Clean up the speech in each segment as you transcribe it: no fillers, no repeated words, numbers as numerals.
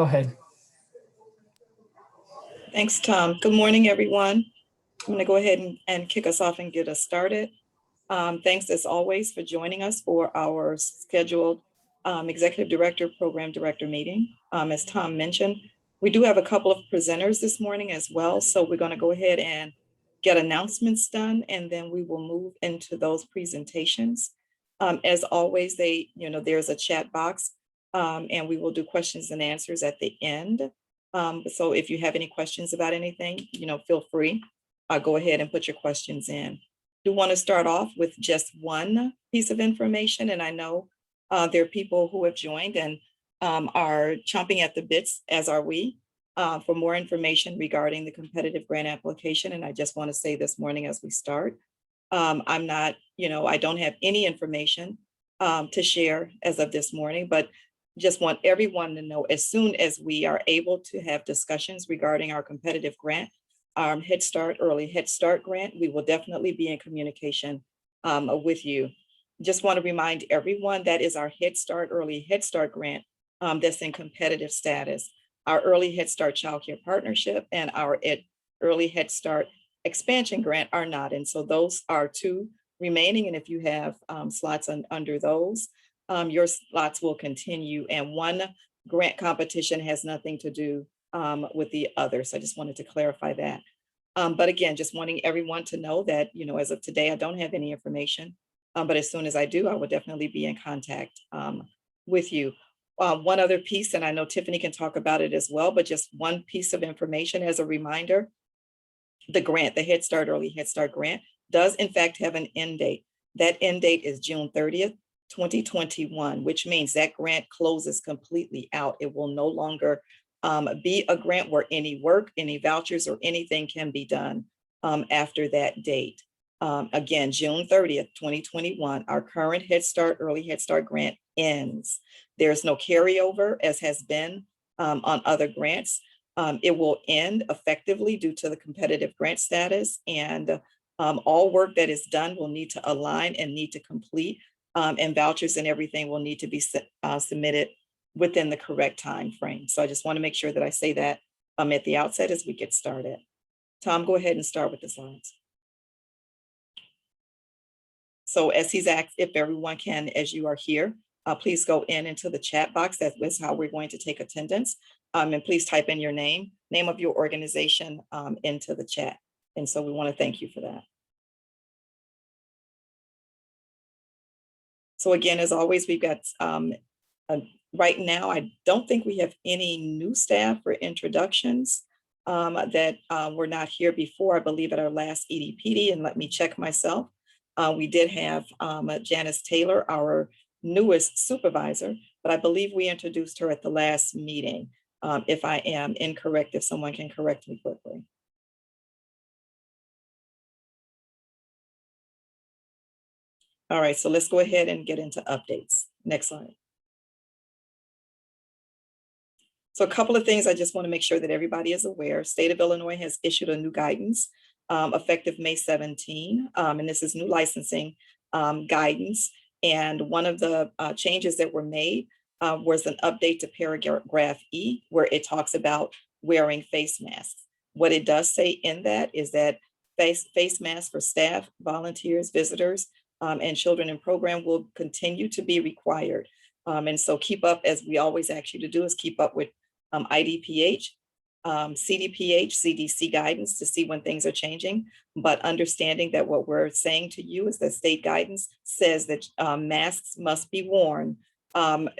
Go ahead. Thanks, Tom. Good morning, everyone. I'm going to go ahead and kick us off and get us started. Thanks, as always, for joining us for our scheduled Executive Director, Program Director meeting. As Tom mentioned, we do have a couple of presenters this morning as well, so we're going to go ahead and get announcements done, and then we will move into those presentations. As always, there's a chat box, and we will do questions and answers at the end. So if you have any questions about anything, feel free. Go ahead and put your questions in. Do want to start off with just one piece of information, and I know there are people who have joined and are chomping at the bits, as are we, for more information regarding the competitive grant application. And I just want to say this morning as we start, I'm not, I don't have any information to share as of this morning, but just want everyone to know as soon as we are able to have discussions regarding our competitive grant, Head Start, Early Head Start grant, we will definitely be in communication with you. Just want to remind everyone that is our Head Start, Early Head Start grant that's in competitive status. Our Early Head Start Child Care Partnership and our Early Head Start Expansion grant are not. And so those are two remaining. And if you have slots under those, your slots will continue. And one grant competition has nothing to do with the other. So I just wanted to clarify that. But again, just wanting everyone to know that, as of today, I don't have any information. But as soon as I do, I will definitely be in contact with you. One other piece, and I know Tiffany can talk about it as well, but just one piece of information as a reminder, the grant, the Head Start, Early Head Start grant does in fact have an end date. That end date is June 30th, 2021, which means that grant closes completely out. It will no longer be a grant where any work, any vouchers or anything can be done after that date. Again, June 30th, 2021, our current Head Start, Early Head Start grant ends. There's no carryover as has been on other grants. It will end effectively due to the competitive grant status, and all work that is done will need to align and need to complete, and vouchers and everything will need to be submitted within the correct time frame. So I just want to make sure that I say that at the outset as we get started. Tom, go ahead and start with the slides. So as he's asked, if everyone can, as you are here, please go into the chat box. That is how we're going to take attendance. And please type in your name of your organization into the chat. And so we want to thank you for that. So again, as always, we've got, right now, I don't think we have any new staff or introductions that were not here before, I believe at our last EDPD, and let me check myself. We did have Janice Taylor, our newest supervisor, but I believe we introduced her at the last meeting. If I am incorrect, if someone can correct me quickly. All right, so let's go ahead and get into updates. Next slide. So a couple of things I just want to make sure that everybody is aware. State of Illinois has issued a new guidance effective May 17, and this is new licensing guidance. And one of the changes that were made was an update to paragraph E, where it talks about wearing face masks. What it does say in that is that face masks for staff, volunteers, visitors, and children in program will continue to be required. And so keep up, as we always ask you to do, is keep up with IDPH, CDPH, CDC guidance to see when things are changing, but understanding that what we're saying to you is that state guidance says that masks must be worn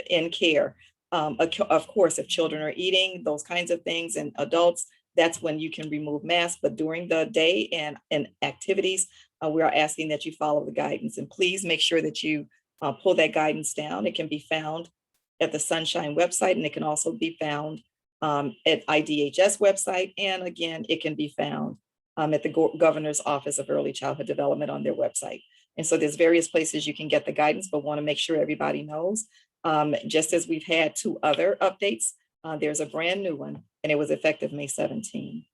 in care. Of course, if children are eating, those kinds of things, and adults, that's when you can remove masks, but during the day and activities, we are asking that you follow the guidance, and please make sure that you pull that guidance down. It can be found at the Sunshine website, and it can also be found at IDHS website. And again, it can be found at the Governor's Office of Early Childhood Development on their website. And so there's various places you can get the guidance, but want to make sure everybody knows. Just as we've had two other updates, there's a brand new one, and it was effective May 17.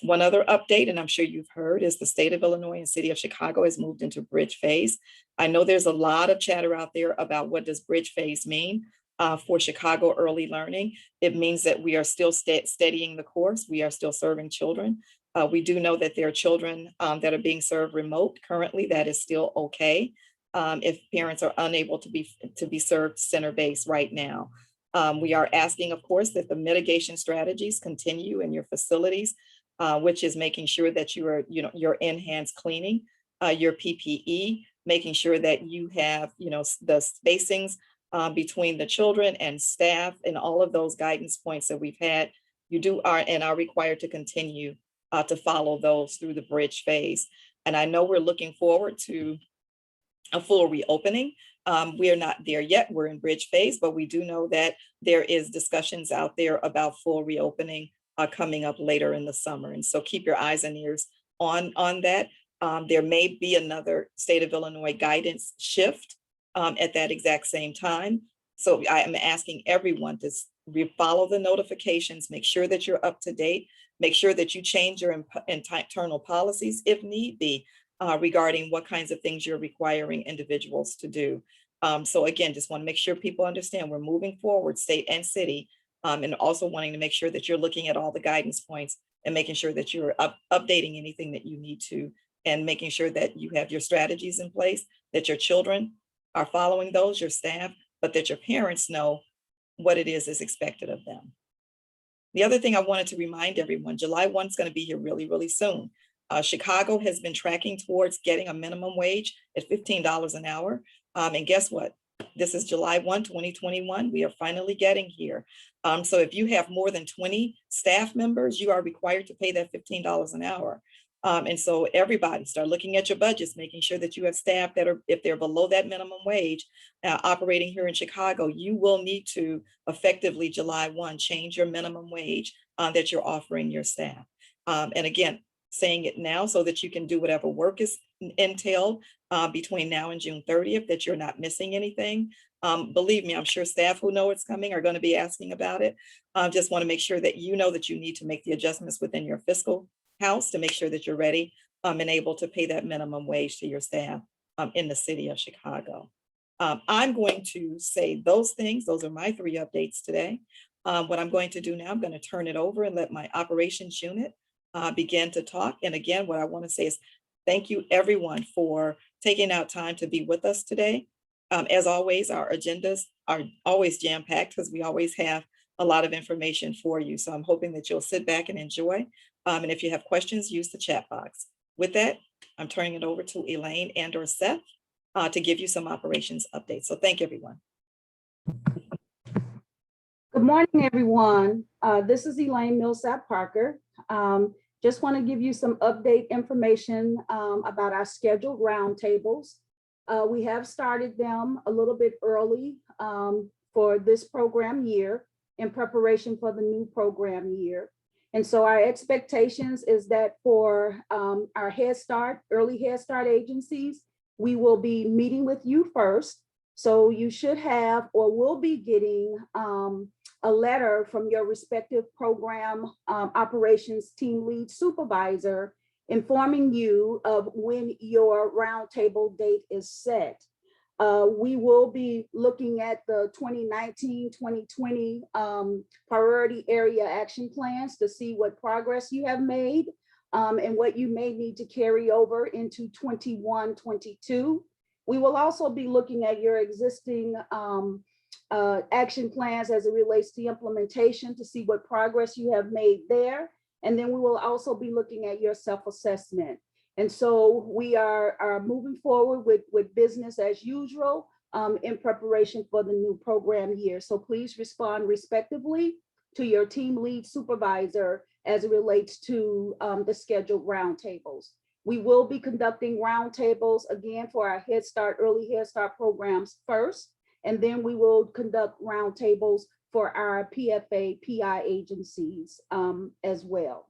One other update, and I'm sure you've heard, is the state of Illinois and city of Chicago has moved into bridge phase. I know there's a lot of chatter out there about what does bridge phase mean. for Chicago Early Learning. It means that we are still steadying the course. We are still serving children. We do know that there are children that are being served remote currently. That is still okay if parents are unable to be served center-based right now. We are asking, of course, that the mitigation strategies continue in your facilities, which is making sure that you're in-hands cleaning, your PPE, making sure that you have, the spacings between the children and staff, and all of those guidance points that we've had. You are required to continue to follow those through the bridge phase. And I know we're looking forward to a full reopening. We are not there yet. We're in bridge phase, but we do know that there is discussions out there about full reopening coming up later in the summer. And so keep your eyes and ears on that. There may be another state of Illinois guidance shift at that exact same time. So I am asking everyone to follow the notifications, make sure that you're up to date, make sure that you change your internal policies if need be regarding what kinds of things you're requiring individuals to do. So again, just want to make sure people understand we're moving forward, state and city, and also wanting to make sure that you're looking at all the guidance points and making sure that you're updating anything that you need to, and making sure that you have your strategies in place, that your children are following those, your staff, but that your parents know what it is expected of them. The other thing I wanted to remind everyone, July 1 is going to be here really, really soon. Chicago has been tracking towards getting a minimum wage at $15 an hour. And guess what? This is July 1, 2021. We are finally getting here. So if you have more than 20 staff members, you are required to pay that $15 an hour. And so everybody start looking at your budgets, making sure that you have staff that are, if they're below that minimum wage, operating here in Chicago, you will need to effectively July 1 change your minimum wage that you're offering your staff. And again, saying it now so that you can do whatever work is entailed between now and June 30th, that you're not missing anything. Believe me, I'm sure staff who know it's coming are going to be asking about it. Just want to make sure that you know that you need to make the adjustments within your fiscal house to make sure that you're ready and able to pay that minimum wage to your staff in the city of Chicago. I'm going to say those things. Those are my 3 updates today. What I'm going to do now, I'm going to turn it over and let my operations unit begin to talk. And again, what I want to say is thank you everyone for taking out time to be with us today. As always, our agendas are always jam-packed because we always have a lot of information for you. So I'm hoping that you'll sit back and enjoy. And if you have questions, use the chat box. With that, I'm turning it over to Elaine and or Seth to give you some operations updates. So thank you, everyone. Good morning, everyone. This is Elaine Millsap-Parker. Just want to give you some update information about our scheduled roundtables. We have started them a little bit early for this program year in preparation for the new program year. And so our expectations is that for our Head Start, early Head Start agencies, we will be meeting with you first. So you should have or will be getting a letter from your respective program operations team lead supervisor informing you of when your roundtable date is set. We will be looking at the 2019-2020 priority area action plans to see what progress you have made and what you may need to carry over into 21-22. We will also be looking at your existing action plans as it relates to implementation to see what progress you have made there. And then we will also be looking at your self-assessment. And so we are moving forward with business as usual in preparation for the new program year. So please respond respectively to your team lead supervisor as it relates to the scheduled roundtables. We will be conducting roundtables again for our Head Start, early Head Start programs first, and then we will conduct roundtables for our PFA, PI agencies as well.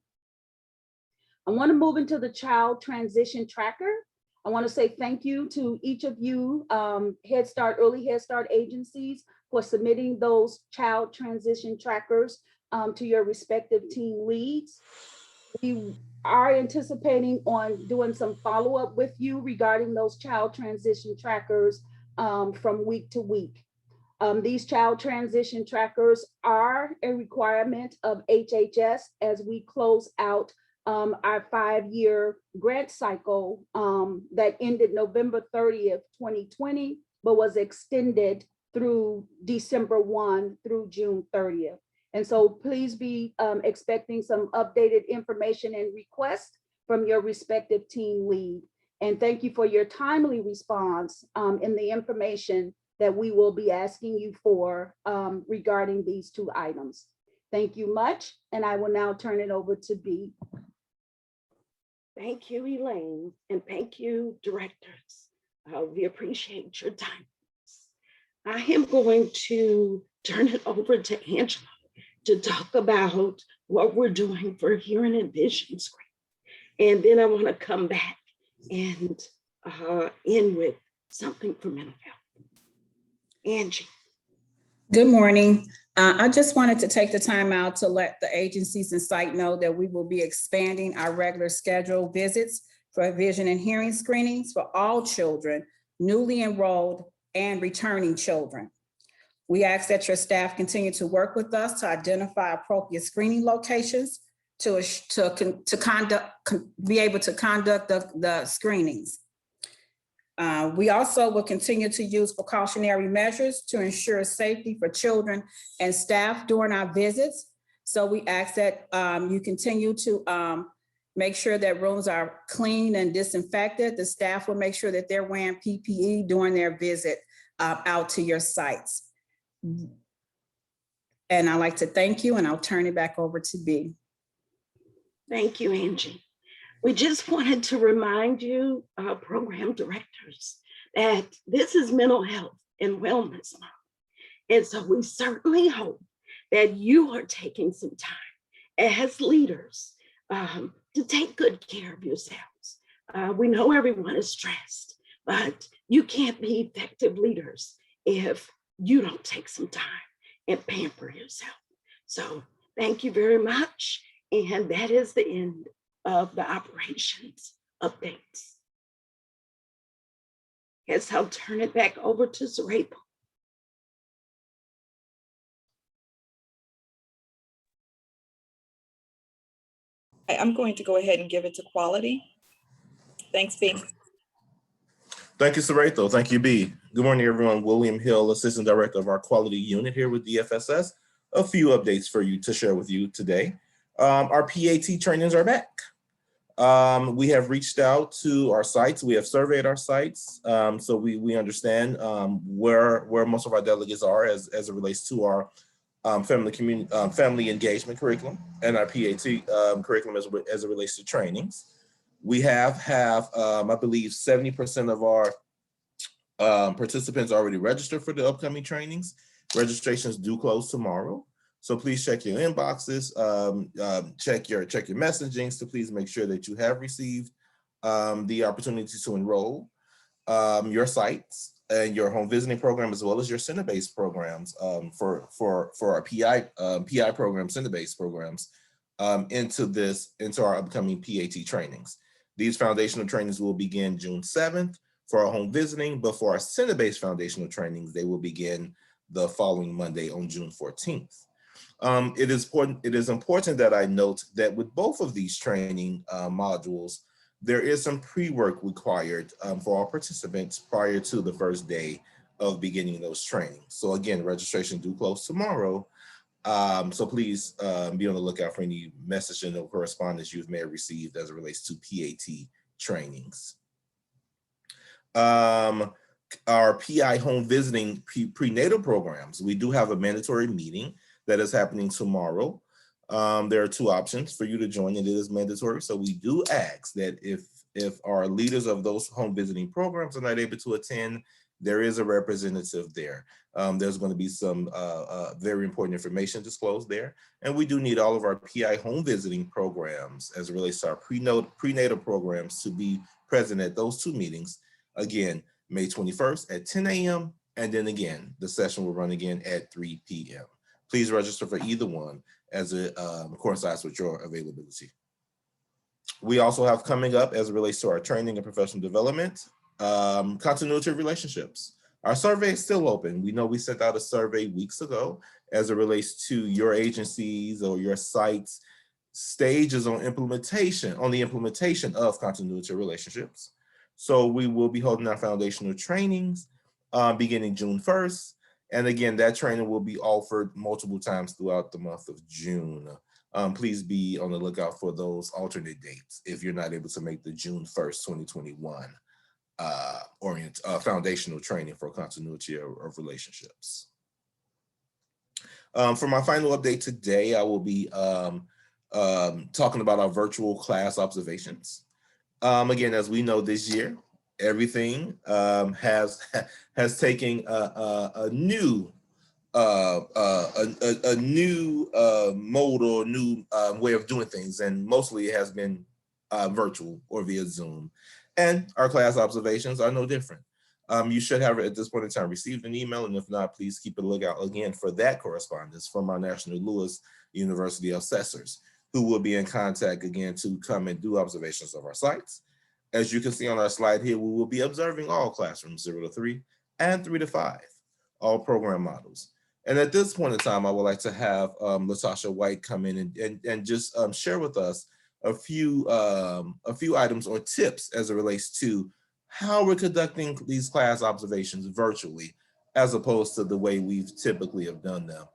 I want to move into the Child Transition Tracker. I want to say thank you to each of you Head Start, early Head Start agencies for submitting those Child Transition Trackers to your respective team leads. We are anticipating on doing some follow-up with you regarding those Child Transition Trackers from week to week. These child transition trackers are a requirement of HHS as we close out our 5-year grant cycle that ended November 30th, 2020, but was extended through December 1 through June 30th. And so please be expecting some updated information and requests from your respective team lead. And thank you for your timely response in the information that we will be asking you for regarding these 2 items. Thank you much. And I will now turn it over to B. Thank you, Elaine, and thank you, directors. We appreciate your time. I am going to turn it over to Angela to talk about what we're doing for hearing and vision screen. And then I want to come back and end with something for mental health. Angie. Good morning. I just wanted to take the time out to let the agencies and site know that we will be expanding our regular scheduled visits for vision and hearing screenings for all children, newly enrolled and returning children. We ask that your staff continue to work with us to identify appropriate screening locations be able to conduct the screenings. We also will continue to use precautionary measures to ensure safety for children and staff during our visits. So we ask that you continue to make sure that rooms are clean and disinfected. The staff will make sure that they're wearing PPE during their visit out to your sites. And I'd like to thank you, and I'll turn it back over to B. Thank you, Angie. We just wanted to remind you, program directors, that this is Mental Health and Wellness Month. And so we certainly hope that you are taking some time as leaders to take good care of yourselves. We know everyone is stressed, but you can't be effective leaders if you don't take some time and pamper yourself. So thank you very much. And that is the end of the operations updates. Guess I'll turn it back over to Zareba. I'm going to go ahead and give it to quality. Thanks, B. Thank you, Sareto. Thank you, B. Good morning, everyone. William Hill, Assistant Director of our Quality Unit here with DFSS. A few updates for you to share with you today. Our PAT trainings are back. We have reached out to our sites. We have surveyed our sites. So we understand where most of our delegates are as it relates to our family engagement curriculum and our PAT curriculum as it relates to trainings. We have I believe 70% of our participants already registered for the upcoming trainings. Registrations do close tomorrow. So please check your inboxes, check your messagings to please make sure that you have received the opportunity to enroll your sites and your home visiting program, as well as your center-based programs for our PI program, center-based programs into our upcoming PAT trainings. These foundational trainings will begin June 7th for our home visiting, but for our center-based foundational trainings, they will begin the following Monday on June 14th. It is important that I note that with both of these training modules, there is some pre-work required for our participants prior to the first day of beginning those trainings. So again, registration do close tomorrow. So please be on the lookout for any messaging or correspondence you may have received as it relates to PAT trainings. Our PI home visiting prenatal programs, we do have a mandatory meeting that is happening tomorrow. There are 2 options for you to join, and it is mandatory. So we do ask that if our leaders of those home visiting programs are not able to attend, there is a representative there. There's going to be some very important information disclosed there. And we do need all of our PI home visiting programs as it relates to our prenatal programs to be present at those 2 meetings. Again, May 21st at 10 a.m. And then again, the session will run again at 3 p.m. Please register for either one as it coincides with your availability. We also have coming up as it relates to our training and professional development, continuity of relationships. Our survey is still open. We know we sent out a survey weeks ago as it relates to your agencies or your sites' stages on the implementation of continuity relationships. So we will be holding our foundational trainings beginning June 1st. And again, that training will be offered multiple times throughout the month of June. Please be on the lookout for those alternate dates if you're not able to make the June 1st, 2021 foundational training for continuity of relationships. For my final update today, I will be talking about our virtual class observations. Again, as we know this year, everything has taken a new mode or new way of doing things, and mostly it has been virtual or via Zoom. And our class observations are no different. You should have at this point in time received an email, and if not, please keep a lookout again for that correspondence from our National Louis University assessors, who will be in contact again to come and do observations of our sites. As you can see on our slide here, we will be observing all classrooms 0 to 3 and 3 to 5, all program models. And at this point in time, I would like to have Latasha White come in and just share with us a few items or tips as it relates to how we're conducting these class observations virtually, as opposed to the way we've typically have done them.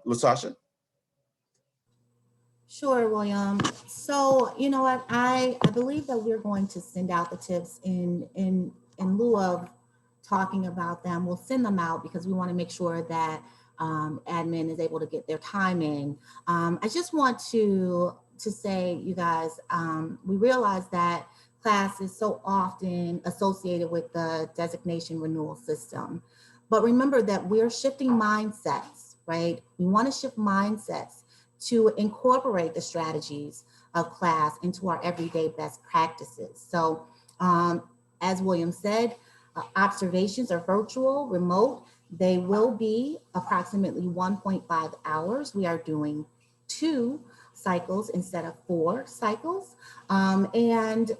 Latasha? Sure, William. So, you know what, I believe that we're going to send out the tips in lieu of talking about them. We'll send them out because we want to make sure that admin is able to get their time in. I just want to say, you guys, we realize that class is so often associated with the designation renewal system. But remember that we're shifting mindsets, right? We want to shift mindsets to incorporate the strategies of class into our everyday best practices. So as William said, observations are virtual, remote. They will be approximately 1.5 hours. We are doing 2 cycles instead of 4 cycles. And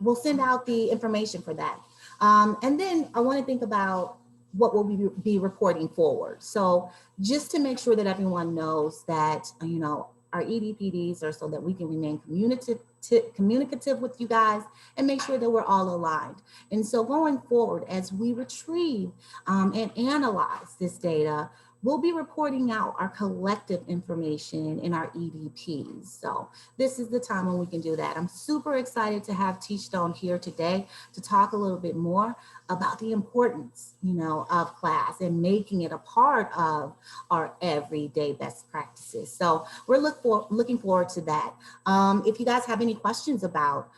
we'll send out the information for that. And then I want to think about what will be reporting forward. So just to make sure that everyone knows that, you know, our EDPDs are so that we can remain communicative with you guys and make sure that we're all aligned. And so going forward, as we retrieve and analyze this data, we'll be reporting out our collective information in our EDPs. So this is the time when we can do that. I'm super excited to have T-Stone here today to talk a little bit more about the importance, you know, of class and making it a part of our everyday best practices. So we're looking forward to that. If you guys have any questions about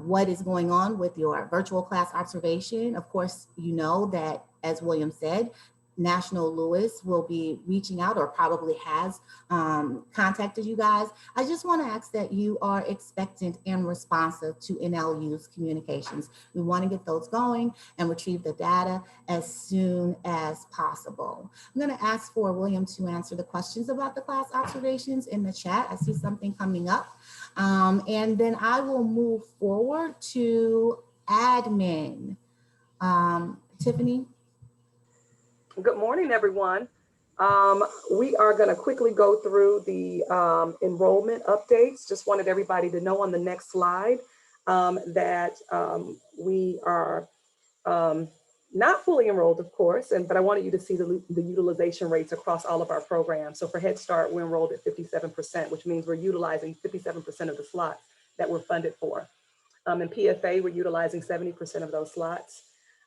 what is going on with your virtual class observation, of course, you know that, as William said, National Louis will be reaching out, or probably has contacted you guys. I just want to ask that you are expectant and responsive to NLU's communications. We want to get those going and retrieve the data as soon as possible. I'm going to ask for William to answer the questions about the class observations in the chat. I see something coming up. And then I will move forward to admin. Tiffany? Good morning, everyone. We are going to quickly go through the enrollment updates. Just wanted everybody to know on the next slide that we are not fully enrolled, of course, but I wanted you to see the utilization rates across all of our programs. So for Head Start, we're enrolled at 57%, which means we're utilizing 57% of the slots that we're funded for. In PFA, we're utilizing 70% of those slots.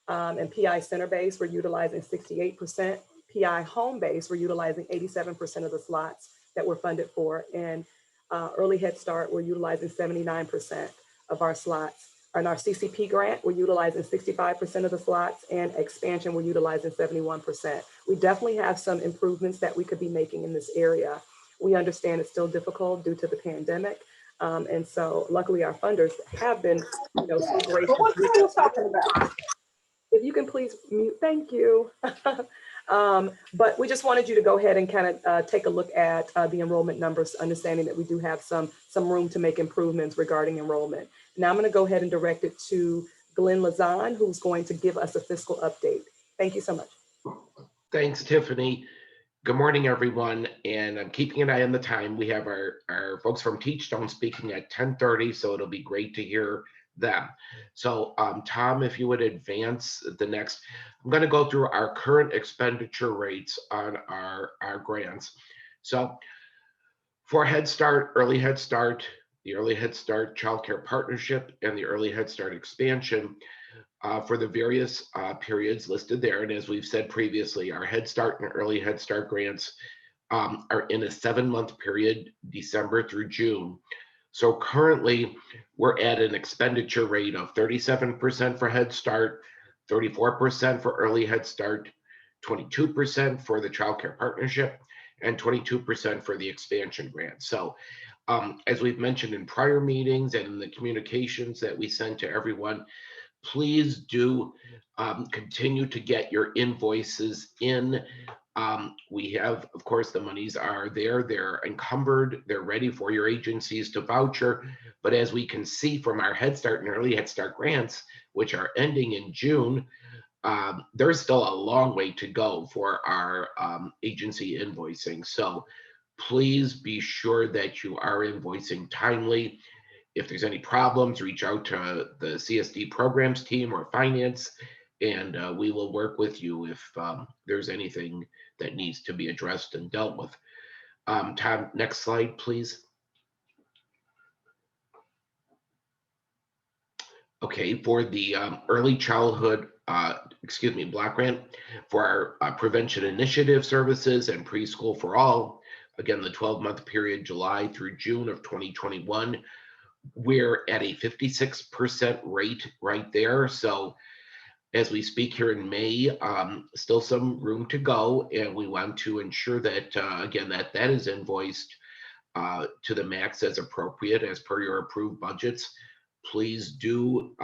And PI center base, we're utilizing 68%. PI home base, we're utilizing 87% of the slots that we're funded for. And early Head Start, we're utilizing 79% of our slots. In our CCP grant, we're utilizing 65% of the slots, and expansion, we're utilizing 71%. We definitely have some improvements that we could be making in this area. We understand it's still difficult due to the pandemic. And so luckily our funders have been, you know, so gracious. What are you talking about? If you can please mute, thank you. But we just wanted you to go ahead and kind of take a look at the enrollment numbers, understanding that we do have some room to make improvements regarding enrollment. Now I'm going to go ahead and direct it to Glenn Lazan, who's going to give us a fiscal update. Thank you so much. Thanks, Tiffany. Good morning, everyone. And I'm keeping an eye on the time. We have our folks from Teachstone speaking at 10:30, so it'll be great to hear them. So Tom, if you would advance the next, I'm going to go through our current expenditure rates on our grants. So for Head Start, Early Head Start, the Early Head Start Child Care Partnership, and the Early Head Start Expansion, for the various periods listed there. And as we've said previously, our Head Start and Early Head Start grants are in a 7-month period, December through June. So currently, we're at an expenditure rate of 37% for Head Start, 34% for Early Head Start, 22% for the Child Care Partnership, and 22% for the expansion grant. So as we've mentioned in prior meetings and in the communications that we send to everyone, please do continue to get your invoices in. We have, of course, the monies are there, they're encumbered, they're ready for your agencies to voucher. But as we can see from our Head Start and Early Head Start grants, which are ending in June, there's still a long way to go for our agency invoicing. So please be sure that you are invoicing timely. If there's any problems, reach out to the CSD programs team or finance, and we will work with you if there's anything that needs to be addressed and dealt with. Tom, next slide, please. Okay, for the early childhood, block grant, for our prevention initiative services and preschool for all, again, the 12-month period, July through June of 2021, we're at a 56% rate right there. So as we speak here in May, still some room to go. And we want to ensure that, again, that is invoiced to the max as appropriate as per your approved budgets. Please do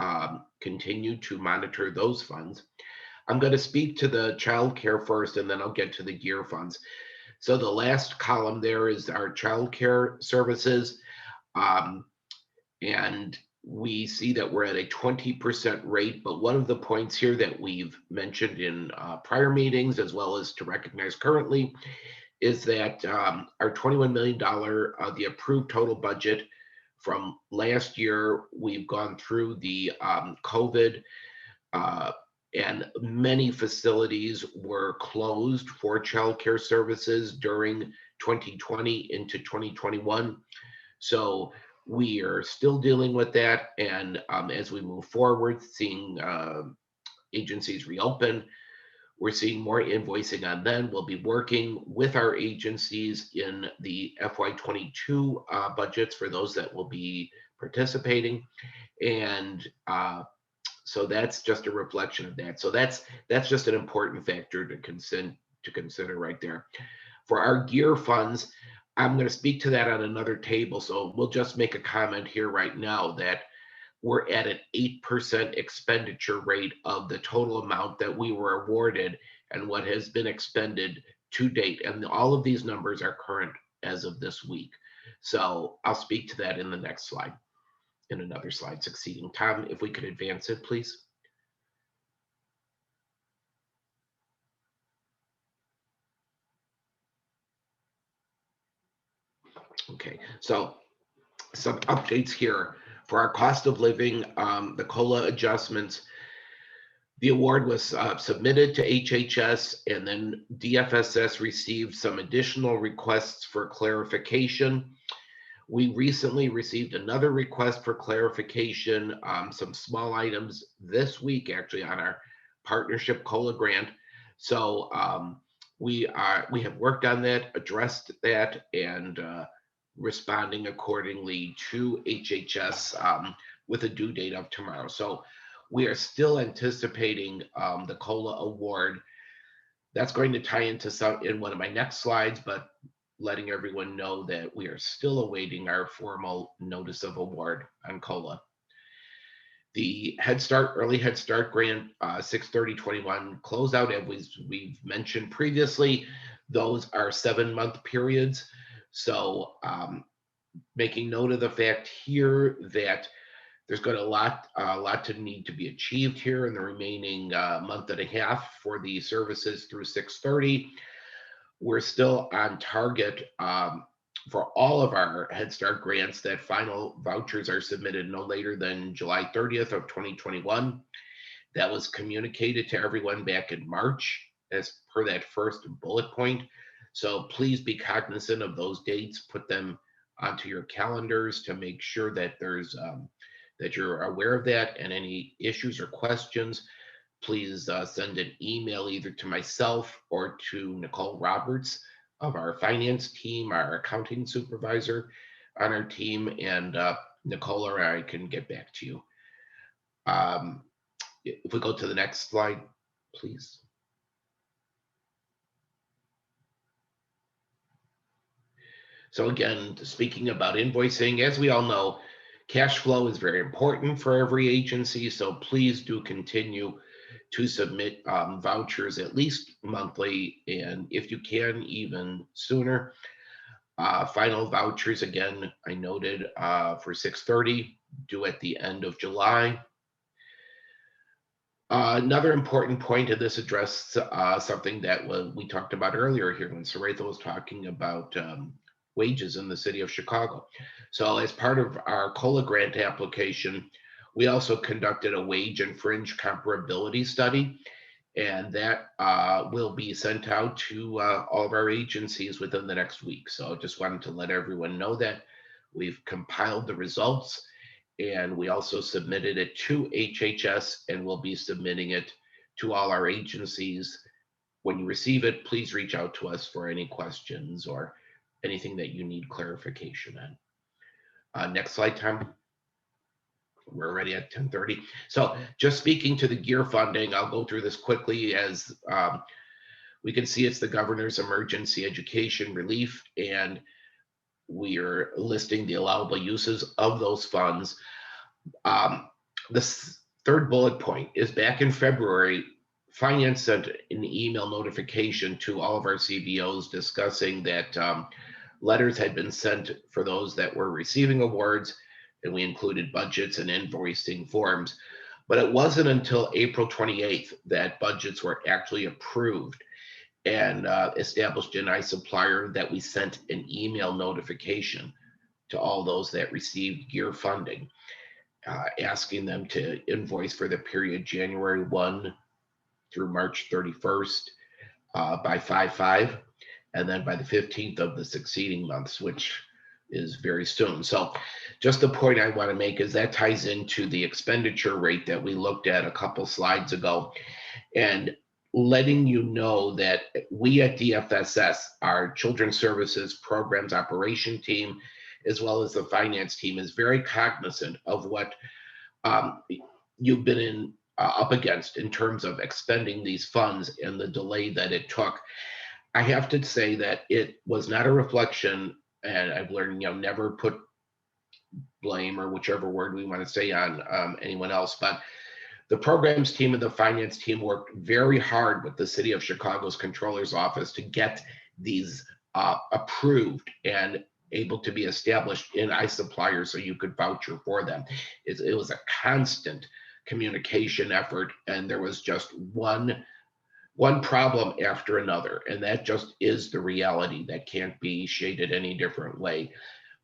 continue to monitor those funds. I'm going to speak to the child care first, and then I'll get to the gear funds. So the last column there is our child care services. And we see that we're at a 20% rate, but one of the points here that we've mentioned in prior meetings, as well as to recognize currently, is that our $21 million, the approved total budget from last year, we've gone through the COVID, and many facilities were closed for child care services during 2020 into 2021. So we are still dealing with that, and as we move forward, seeing agencies reopen, we're seeing more invoicing on them. We'll be working with our agencies in the FY22 budgets for those that will be participating, and so that's just a reflection of that. So that's just an important factor to consider right there. For our gear funds, I'm going to speak to that on another table, so we'll just make a comment here right now that we're at an 8% expenditure rate of the total amount that we were awarded and what has been expended to date. And all of these numbers are current as of this week. So I'll speak to that in the next slide, in another slide succeeding. Tom, if we could advance it, please. Okay, so some updates here for our cost of living, the COLA adjustments. The award was submitted to HHS, and then DFSS received some additional requests for clarification. We recently received another request for clarification, some small items this week actually on our partnership COLA grant. So we have worked on that, addressed that, and responding accordingly to HHS with a due date of tomorrow. So we are still anticipating the COLA award. That's going to tie into some in one of my next slides, but letting everyone know that we are still awaiting our formal notice of award on COLA. The Head Start, Early Head Start grant, 6/30/21 closeout, as we've mentioned previously, those are 7-month periods. So making note of the fact here that There's got a lot to need to be achieved here in the remaining month and a half for the services through 6/30. We're still on target for all of our Head Start grants that final vouchers are submitted no later than July 30th of 2021. That was communicated to everyone back in March as per that first bullet point. So please be cognizant of those dates, put them onto your calendars to make sure that there's that you're aware of that, and any issues or questions, please send an email either to myself or to Nicole Roberts of our finance team, our accounting supervisor on our team, and Nicole or I can get back to you. If we go to the next slide, please. So again, speaking about invoicing, as we all know, cash flow is very important for every agency, so please do continue to submit vouchers at least monthly, and if you can, even sooner. Final vouchers, again, I noted for 6/30, due at the end of July. Another important point of this addressed something that we talked about earlier here when Saretha was talking about wages in the city of Chicago. So as part of our COLA grant application, we also conducted a wage and fringe comparability study, and that will be sent out to all of our agencies within the next week. So just wanted to let everyone know that we've compiled the results, and we also submitted it to HHS, and we'll be submitting it to all our agencies. When you receive it, please reach out to us for any questions or anything that you need clarification on. Next slide, Tom. We're already at 10:30. So just speaking to the GEAR funding, I'll go through this quickly. As we can see, it's the governor's emergency education relief, and we are listing the allowable uses of those funds. The third bullet point is back in February, Finance sent an email notification to all of our CBOs discussing that letters had been sent for those that were receiving awards, and we included budgets and invoicing forms. But it wasn't until April 28th that budgets were actually approved and established in iSupplier that we sent an email notification to all those that received GEAR funding, asking them to invoice for the period January 1 through March 31st by 5/5, and then by the 15th of the succeeding months, which is very soon. So just the point I want to make is that ties into the expenditure rate that we looked at a couple slides ago, and letting you know that we at DFSS, our Children's Services Programs Operation team, as well as the finance team, is very cognizant of what you've been up against in terms of expending these funds and the delay that it took. I have to say that it was not a reflection, and I've learned, never put blame or whichever word we want to say on anyone else, but the programs team and the finance team worked very hard with the City of Chicago's Controller's Office to get these approved and able to be established in iSupplier so you could voucher for them. It was a constant communication effort, and there was just one problem after another, and that just is the reality that can't be shaded any different way.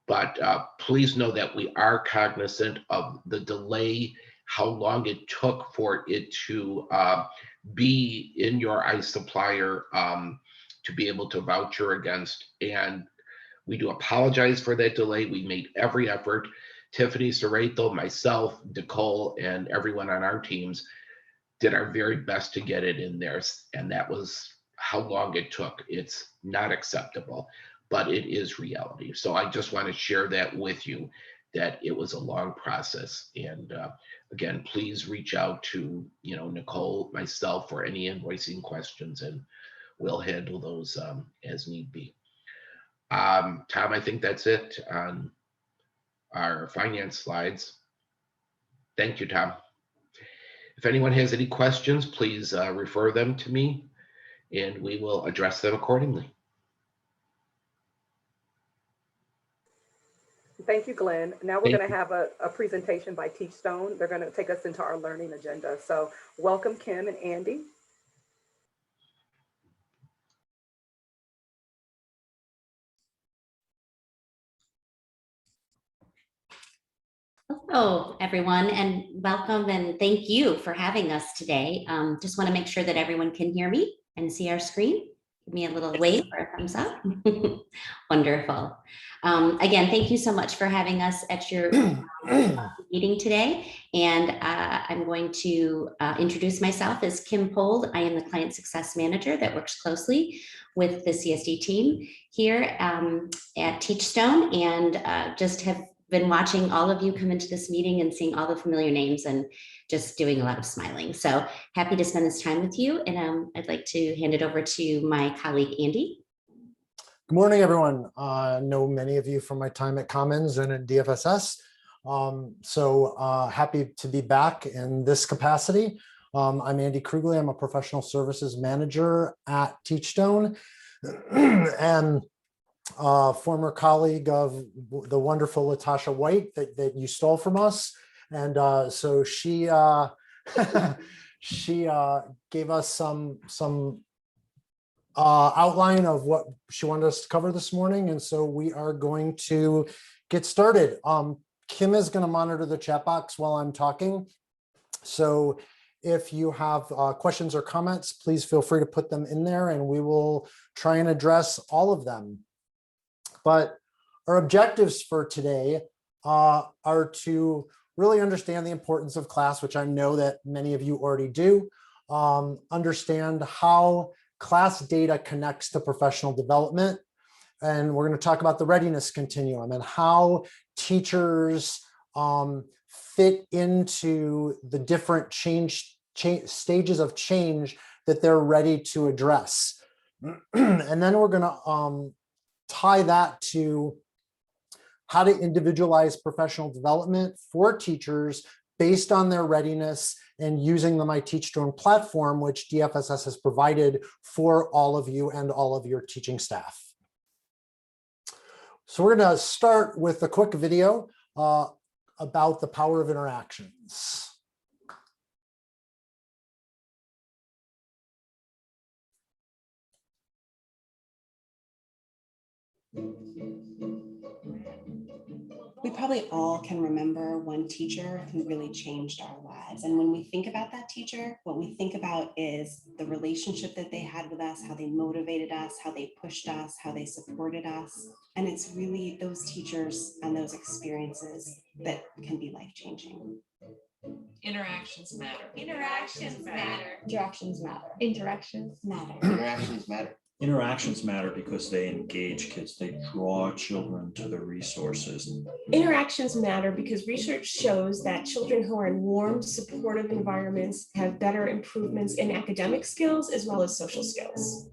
But please know that we are cognizant of the delay, how long it took for it to be in your iSupplier to be able to voucher against. And we do apologize for that delay. We made every effort. Tiffany, Saretha, myself, Nicole, and everyone on our teams did our very best to get it in there. And that was how long it took. It's not acceptable, but it is reality. So I just want to share that with you, that it was a long process. And again, please reach out to Nicole, myself, for any invoicing questions, and we'll handle those as need be. Tom, I think that's it on our finance slides. Thank you, Tom. If anyone has any questions, please refer them to me, and we will address them accordingly. Thank you, Glenn. Now we're Thank going to have a presentation by Teachstone. They're going to take us into our learning agenda. So welcome, Kim and Andy. Hello, everyone, and welcome and thank you for having us today. Just want to make sure that everyone can hear me and see our screen. Give me a little wave or a thumbs up. Wonderful. Again, thank you so much for having us at your meeting today. And I'm going to introduce myself as Kim Pold. I am the Client Success Manager that works closely with the CSD team here at Teachstone, and just have been watching all of you come into this meeting and seeing all the familiar names and just doing a lot of smiling. So happy to spend this time with you. And I'd like to hand it over to my colleague, Andy. Good morning, everyone. I know many of you from my time at Commons and in DFSS. Happy to be back in this capacity. I'm Andy Krugli. I'm a professional services manager at Teachstone and former colleague of the wonderful Latasha White that you stole from us. And so she she gave us some outline of what she wanted us to cover this morning. And so we are going to get started. Kim is going to monitor the chat box while I'm talking. So if you have questions or comments, please feel free to put them in there and we will try and address all of them. But our objectives for today are to really understand the importance of class, which I know that many of you already do, understand how class data connects to professional development. And we're going to talk about the readiness continuum and how teachers fit into the different stages of change that they're ready to address. And then we're going to tie that to how to individualize professional development for teachers based on their readiness and using the My Teachstone platform, which DFSS has provided for all of you and all of your teaching staff. So we're going to start with a quick video about the power of interactions. We probably all can remember one teacher who really changed our lives. And when we think about that teacher, what we think about is the relationship that they had with us, how they motivated us, how they pushed us, how they supported us. And it's really those teachers and those experiences that can be life-changing. Interactions matter. Interactions matter. Interactions matter. Interactions Matter. Interactions matter. Interactions matter because they engage kids, they draw children to the resources. Interactions matter because research shows that children who are in warm, supportive environments have better improvements in academic skills as well as social skills.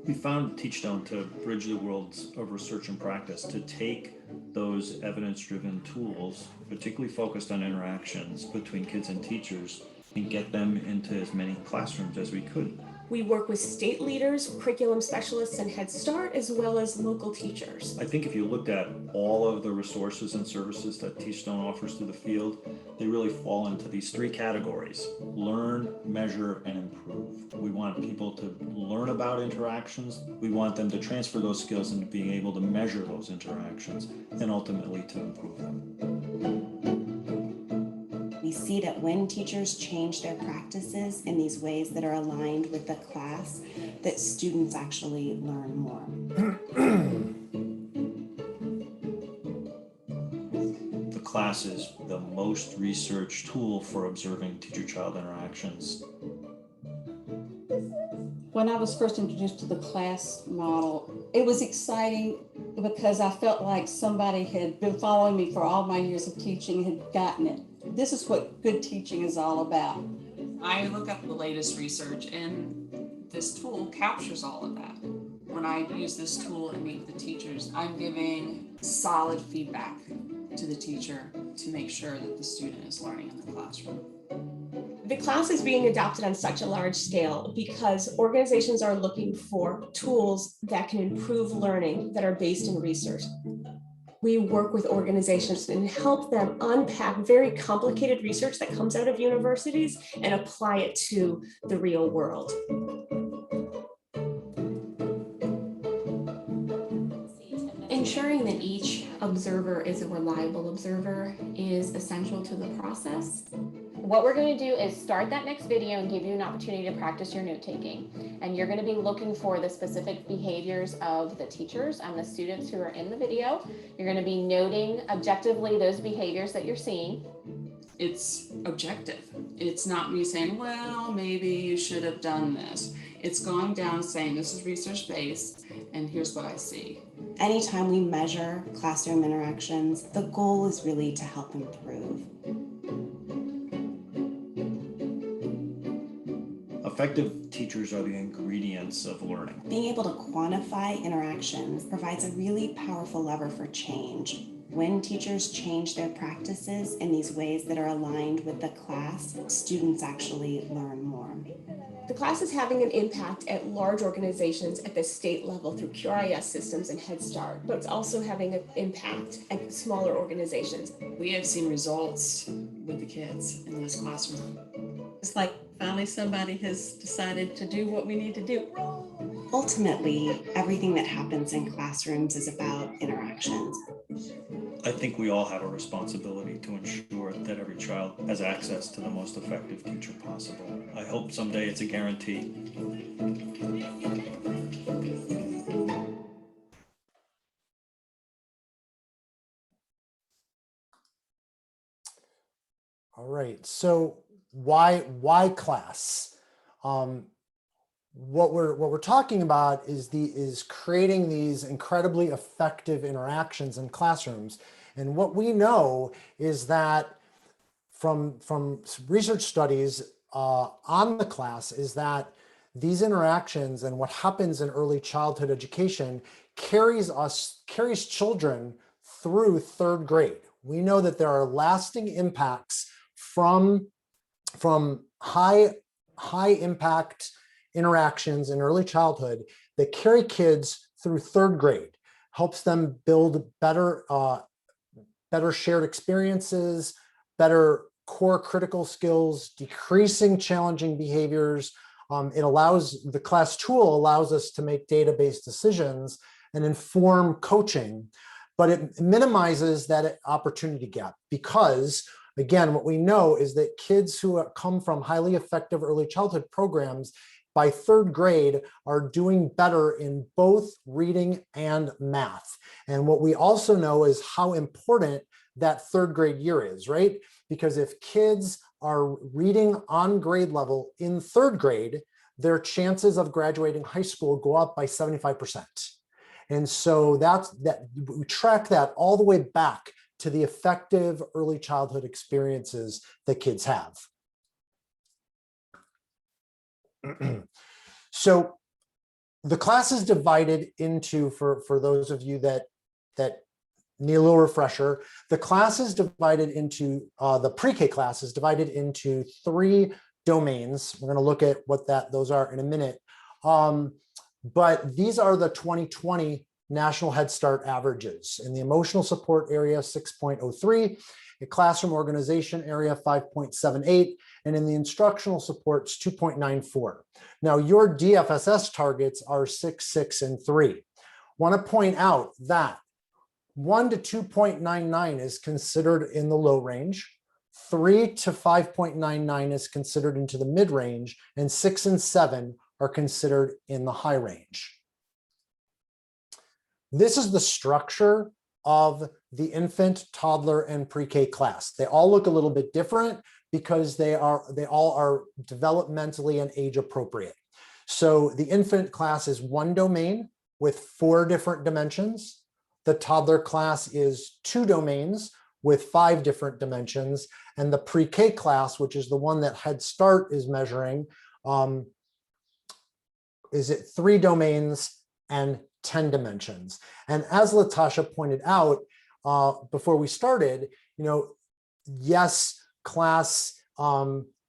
We found Teachstone to bridge the worlds of research and practice, to take those evidence-driven tools, particularly focused on interactions between kids and teachers, and get them into as many classrooms as we could. We work with state leaders, curriculum specialists, and Head Start, as well as local teachers. I think if you looked at all of the resources and services that Teachstone offers to the field, they really fall into these three categories: learn, measure, and improve. We want people to learn about interactions. We want them to transfer those skills into being able to measure those interactions and ultimately to improve them. We see that when teachers change their practices in these ways that are aligned with the class, that students actually learn more. The class is the most researched tool for observing teacher-child interactions. When I was first introduced to the class model, it was exciting because I felt like somebody had been following me for all my years of teaching and had gotten it. This is what good teaching is all about. I look up the latest research and this tool captures all of that. When I use this tool and meet the teachers, I'm giving solid feedback to the teacher to make sure that the student is learning in the classroom. The class is being adopted on such a large scale because organizations are looking for tools that can improve learning that are based in research. We work with organizations and help them unpack very complicated research that comes out of universities and apply it to the real world. Ensuring that each observer is a reliable observer is essential to the process. What we're going to do is start that next video and give you an opportunity to practice your note taking. And you're going to be looking for the specific behaviors of the teachers and the students who are in the video. You're going to be noting objectively those behaviors that you're seeing. It's objective. It's not me saying, well, maybe you should have done this. It's going down saying this is research-based and here's what I see. Anytime we measure classroom interactions, the goal is really to help improve. Effective teachers are the ingredients of learning. Being able to quantify interactions provides a really powerful lever for change. When teachers change their practices in these ways that are aligned with the class, students actually learn more. The class is having an impact at large organizations at the state level through QRIS systems and Head Start, but it's also having an impact at smaller organizations. We have seen results with the kids in this classroom. It's like finally somebody has decided to do what we need to do. Ultimately, everything that happens in classrooms is about interactions. I think we all have a responsibility to ensure that every child has access to the most effective teacher possible. I hope someday it's a guarantee. All right, so why class? What we're talking about is creating these incredibly effective interactions in classrooms. And what we know is that from research studies on the class is that these interactions and what happens in early childhood education carries children through third grade. We know that there are lasting impacts from high impact interactions in early childhood that carry kids through third grade, helps them build better shared experiences, better core critical skills, decreasing challenging behaviors. The class tool allows us to make data-based decisions and inform coaching, but it minimizes that opportunity gap because, again, what we know is that kids who come from highly effective early childhood programs by third grade are doing better in both reading and math. And what we also know is how important that third grade year is, right? Because if kids are reading on grade level in third grade, their chances of graduating high school go up by 75%. And so we track that all the way back to the effective early childhood experiences that kids have. So the class is divided into, for those of you that need a little refresher, the class is divided into, the pre-K class is divided into 3 domains. We're going to look at what those are in a minute. But these are the 2020 National Head Start averages. In the emotional support area, 6.03, the classroom organization area, 5.78, and in the instructional supports, 2.94. Now, your DFSS targets are 6, 6, and 3. Want to point out that 1 to 2.99 is considered in the low range, 3 to 5.99 is considered into the mid range, and 6 and 7 are considered in the high range. This is the structure of the infant, toddler, and pre-K class. They all look a little bit different because they all are developmentally and age appropriate. So the infant class is 1 domain with 4 different dimensions. The toddler class is 2 domains with 5 different dimensions. And the pre-K class, which is the one that Head Start is measuring, is it 3 domains and 10 dimensions. And as Latasha pointed out before we started, yes, class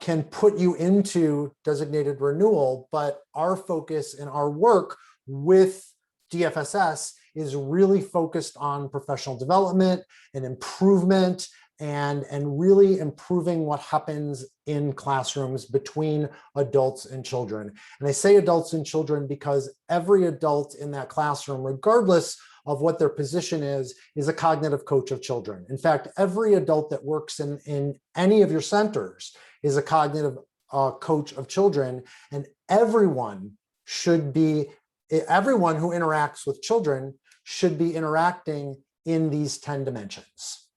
can put you into designated renewal, but our focus and our work with DFSS is really focused on professional development and improvement and really improving what happens in classrooms between adults and children. And I say adults and children because every adult in that classroom, regardless of what their position is a cognitive coach of children. In fact, every adult that works in any of your centers is a cognitive coach of children, and everyone who interacts with children should be interacting in these 10 dimensions.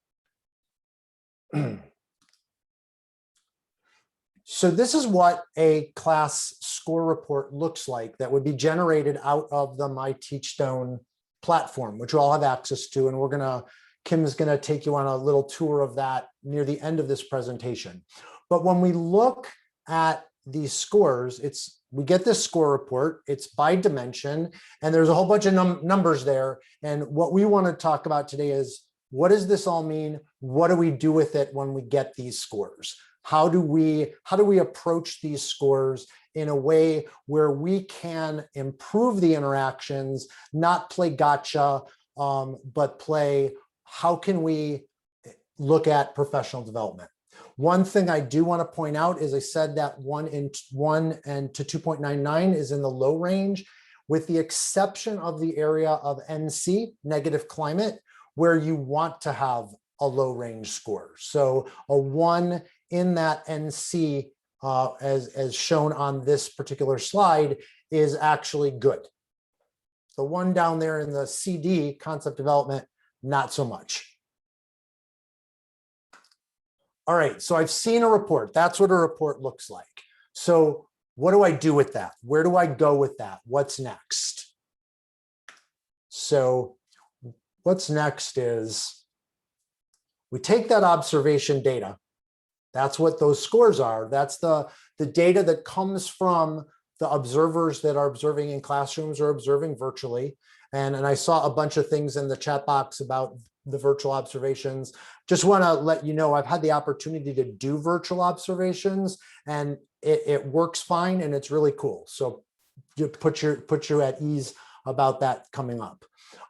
So this is what a class score report looks like that would be generated out of the My Teachstone platform, which you all have access to. And Kim's gonna take you on a little tour of that near the end of this presentation. But when we look at these scores, we get this score report, it's by dimension, and there's a whole bunch of numbers there. And what we want to talk about today is, what does this all mean? What do we do with it when we get these scores? How do we approach these scores in a way where we can improve the interactions, not play gotcha, but play, how can we look at professional development? One thing I do want to point out is I said that 1 and to 2.99 is in the low range, with the exception of the area of NC, negative climate, where you want to have a low range score. So a 1 in that NC, as shown on this particular slide, is actually good. The 1 down there in the CD, concept development, not so much. All right, so I've seen a report. That's what a report looks like. So what do I do with that? Where do I go with that? What's next? So what's next is we take that observation data. That's what those scores are. That's the data that comes from the observers that are observing in classrooms or observing virtually. And I saw a bunch of things in the chat box about the virtual observations. Just want to let you know, I've had the opportunity to do virtual observations, and it works fine and it's really cool. So you put you at ease about that coming up.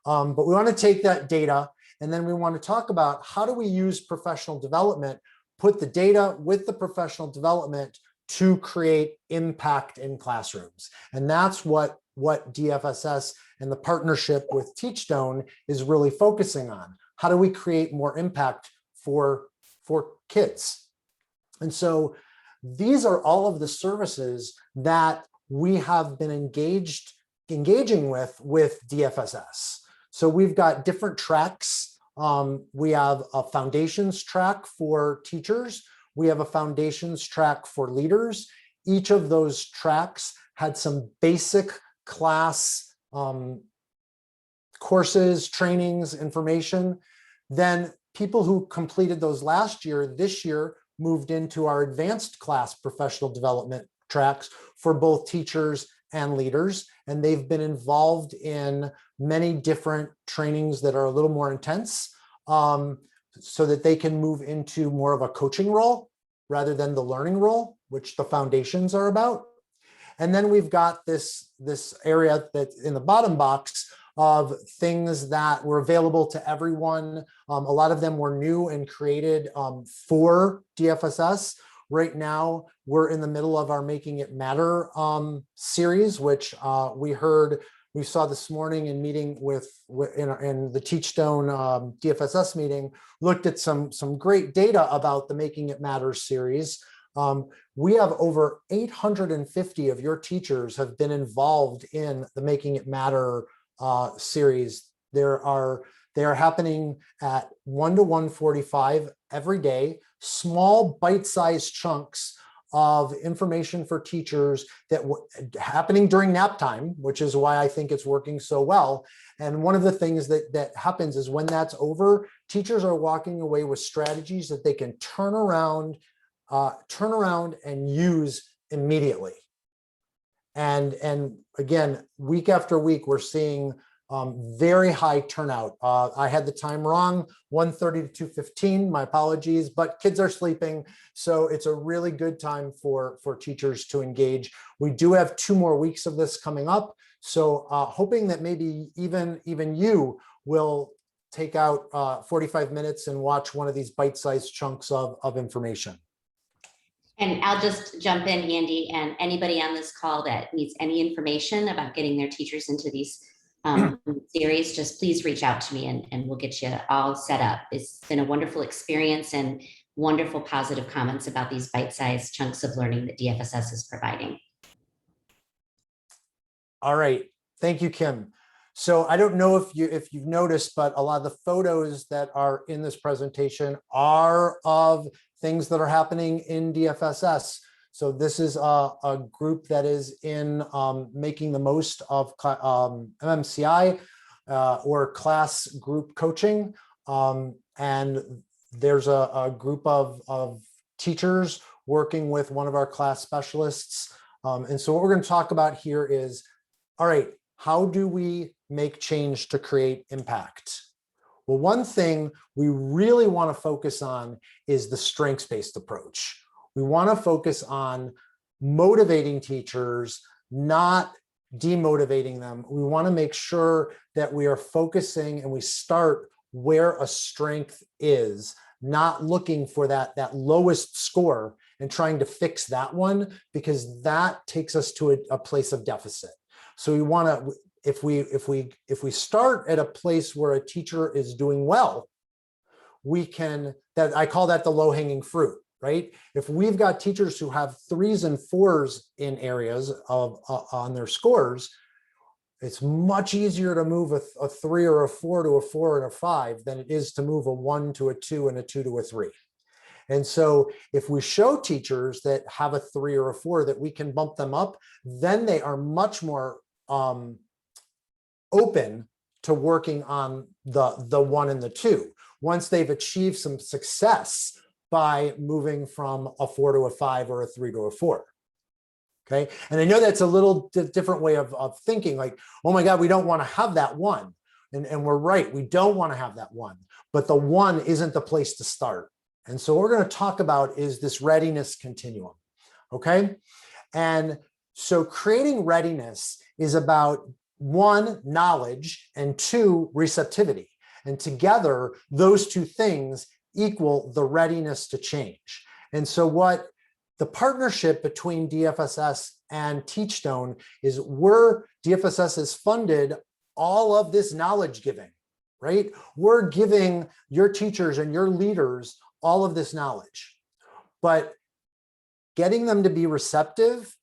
But we want to take that data, and then we want to talk about how do we use professional development, put the data with the professional development to create impact in classrooms. And that's what DFSS and the partnership with Teachstone is really focusing on. How do we create more impact for kids? And so these are all of the services that we have been engaging with DFSS. So we've got different tracks. We have a foundations track for teachers. We have a foundations track for leaders. Each of those tracks had some basic class courses, trainings, information. Then people who completed those last year, this year, moved into our advanced class professional development tracks for both teachers and leaders. And they've been involved in many different trainings that are a little more intense, so that they can move into more of a coaching role rather than the learning role, which the foundations are about. And then we've got this area that's in the bottom box of things that were available to everyone. A lot of them were new and created for DFSS. Right now, we're in the middle of our Making It Matter series, which we saw this morning in meeting in the Teachstone DFSS meeting, looked at some great data about the Making It Matter series. We have over 850 of your teachers have been involved in the Making It Matter series. They are happening at 1 to 1:45 every day, small bite-sized chunks of information for teachers that happening during nap time, which is why I think it's working so well. And one of the things that happens is when that's over, teachers are walking away with strategies that they can turn around and use immediately. And again, week after week, we're seeing Very high turnout. I had the time wrong, 1:30 to 2:15, my apologies, but kids are sleeping. So it's a really good time for teachers to engage. We do have 2 more weeks of this coming up. So hoping that maybe even you will take out 45 minutes and watch one of these bite-sized chunks of information. And I'll just jump in, Andy, and anybody on this call that needs any information about getting their teachers into these series, just please reach out to me and we'll get you all set up. It's been a wonderful experience and wonderful positive comments about these bite-sized chunks of learning that DFSS is providing. All right, thank you, Kim. So I don't know if you've noticed, but a lot of the photos that are in this presentation are of things that are happening in DFSS. So this is a group that is in making the most of MMCI or class group coaching. And there's a group of teachers working with one of our class specialists. And so what we're going to talk about here is, all right, how do we make change to create impact? Well, one thing we really want to focus on is the strengths-based approach. We want to focus on motivating teachers, not demotivating them. We want to make sure that we are focusing and we start where a strength is, not looking for that lowest score and trying to fix that one, because that takes us to a place of deficit. So we want to, if we start at a place where a teacher is doing well, we can, I call that the low-hanging fruit, right? If we've got teachers who have 3s and 4s in areas on their scores, it's much easier to move a 3 or a 4 to a 4 and a 5 than it is to move a 1 to a 2 and a 2 to a 3. And so if we show teachers that have a 3 or a 4 that we can bump them up, then they are much more open to working on the 1 and the 2 once they've achieved some success by moving from a 4 to a 5 or a 3 to a 4. Okay, and I know that's a little different way of thinking, like, oh my God, we don't want to have that 1. And we're right, we don't want to have that 1, but the 1 isn't the place to start. And so what we're going to talk about is this readiness continuum. Okay, and so creating readiness is about 1, knowledge, and 2, receptivity. And together, those 2 things equal the readiness to change. And so what the partnership between DFSS and Teachstone is, DFSS has funded all of this knowledge giving, right? We're giving your teachers and your leaders all of this knowledge, but getting them to be receptive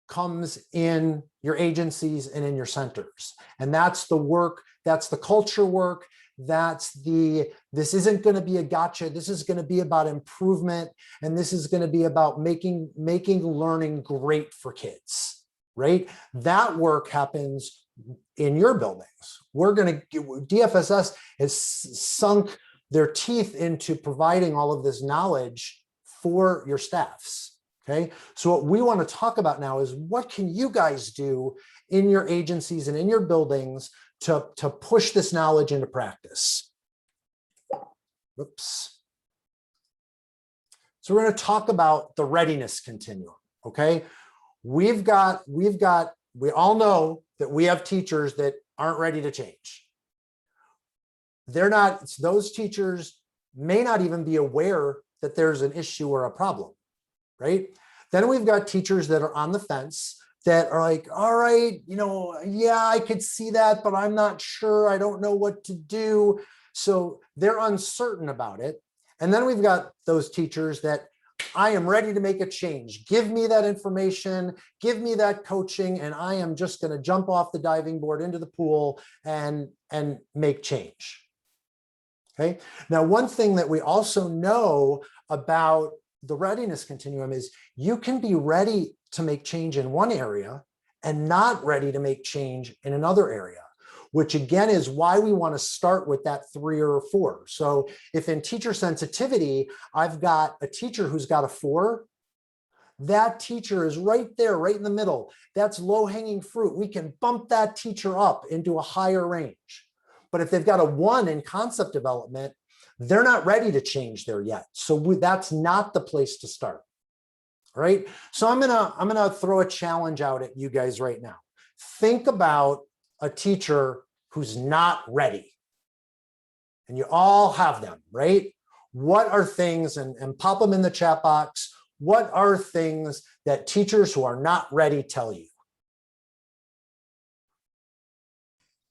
comes in your agencies and in your centers. And that's the work, that's the culture work, this isn't going to be a gotcha, this is going to be about improvement, and this is going to be about making learning great for kids, right? That work happens in your buildings. DFSS has sunk their teeth into providing all of this knowledge for your staffs. Okay, so what we want to talk about now is, what can you guys do in your agencies and in your buildings to push this knowledge into practice? Oops. So we're going to talk about the readiness continuum. Okay, we all know that we have teachers that aren't ready to change. Those teachers may not even be aware that there's an issue or a problem. Right? Then we've got teachers that are on the fence that are like, all right, yeah, I could see that, but I'm not sure. I don't know what to do. So they're uncertain about it. And then we've got those teachers that, I am ready to make a change. Give me that information, give me that coaching, and I am just going to jump off the diving board into the pool and make change. Okay. Now, one thing that we also know about the readiness continuum is, you can be ready to make change in one area and not ready to make change in another area, which again is why we want to start with that 3 or a 4. So if in teacher sensitivity, I've got a teacher who's got a 4, That teacher is right there, right in the middle. That's low-hanging fruit. We can bump that teacher up into a higher range. But if they've got a 1 in concept development, they're not ready to change there yet. So that's not the place to start. All right. So I'm gonna throw a challenge out at you guys right now. Think about a teacher who's not ready. And you all have them, right? What are things, and pop them in the chat box, what are things that teachers who are not ready tell you?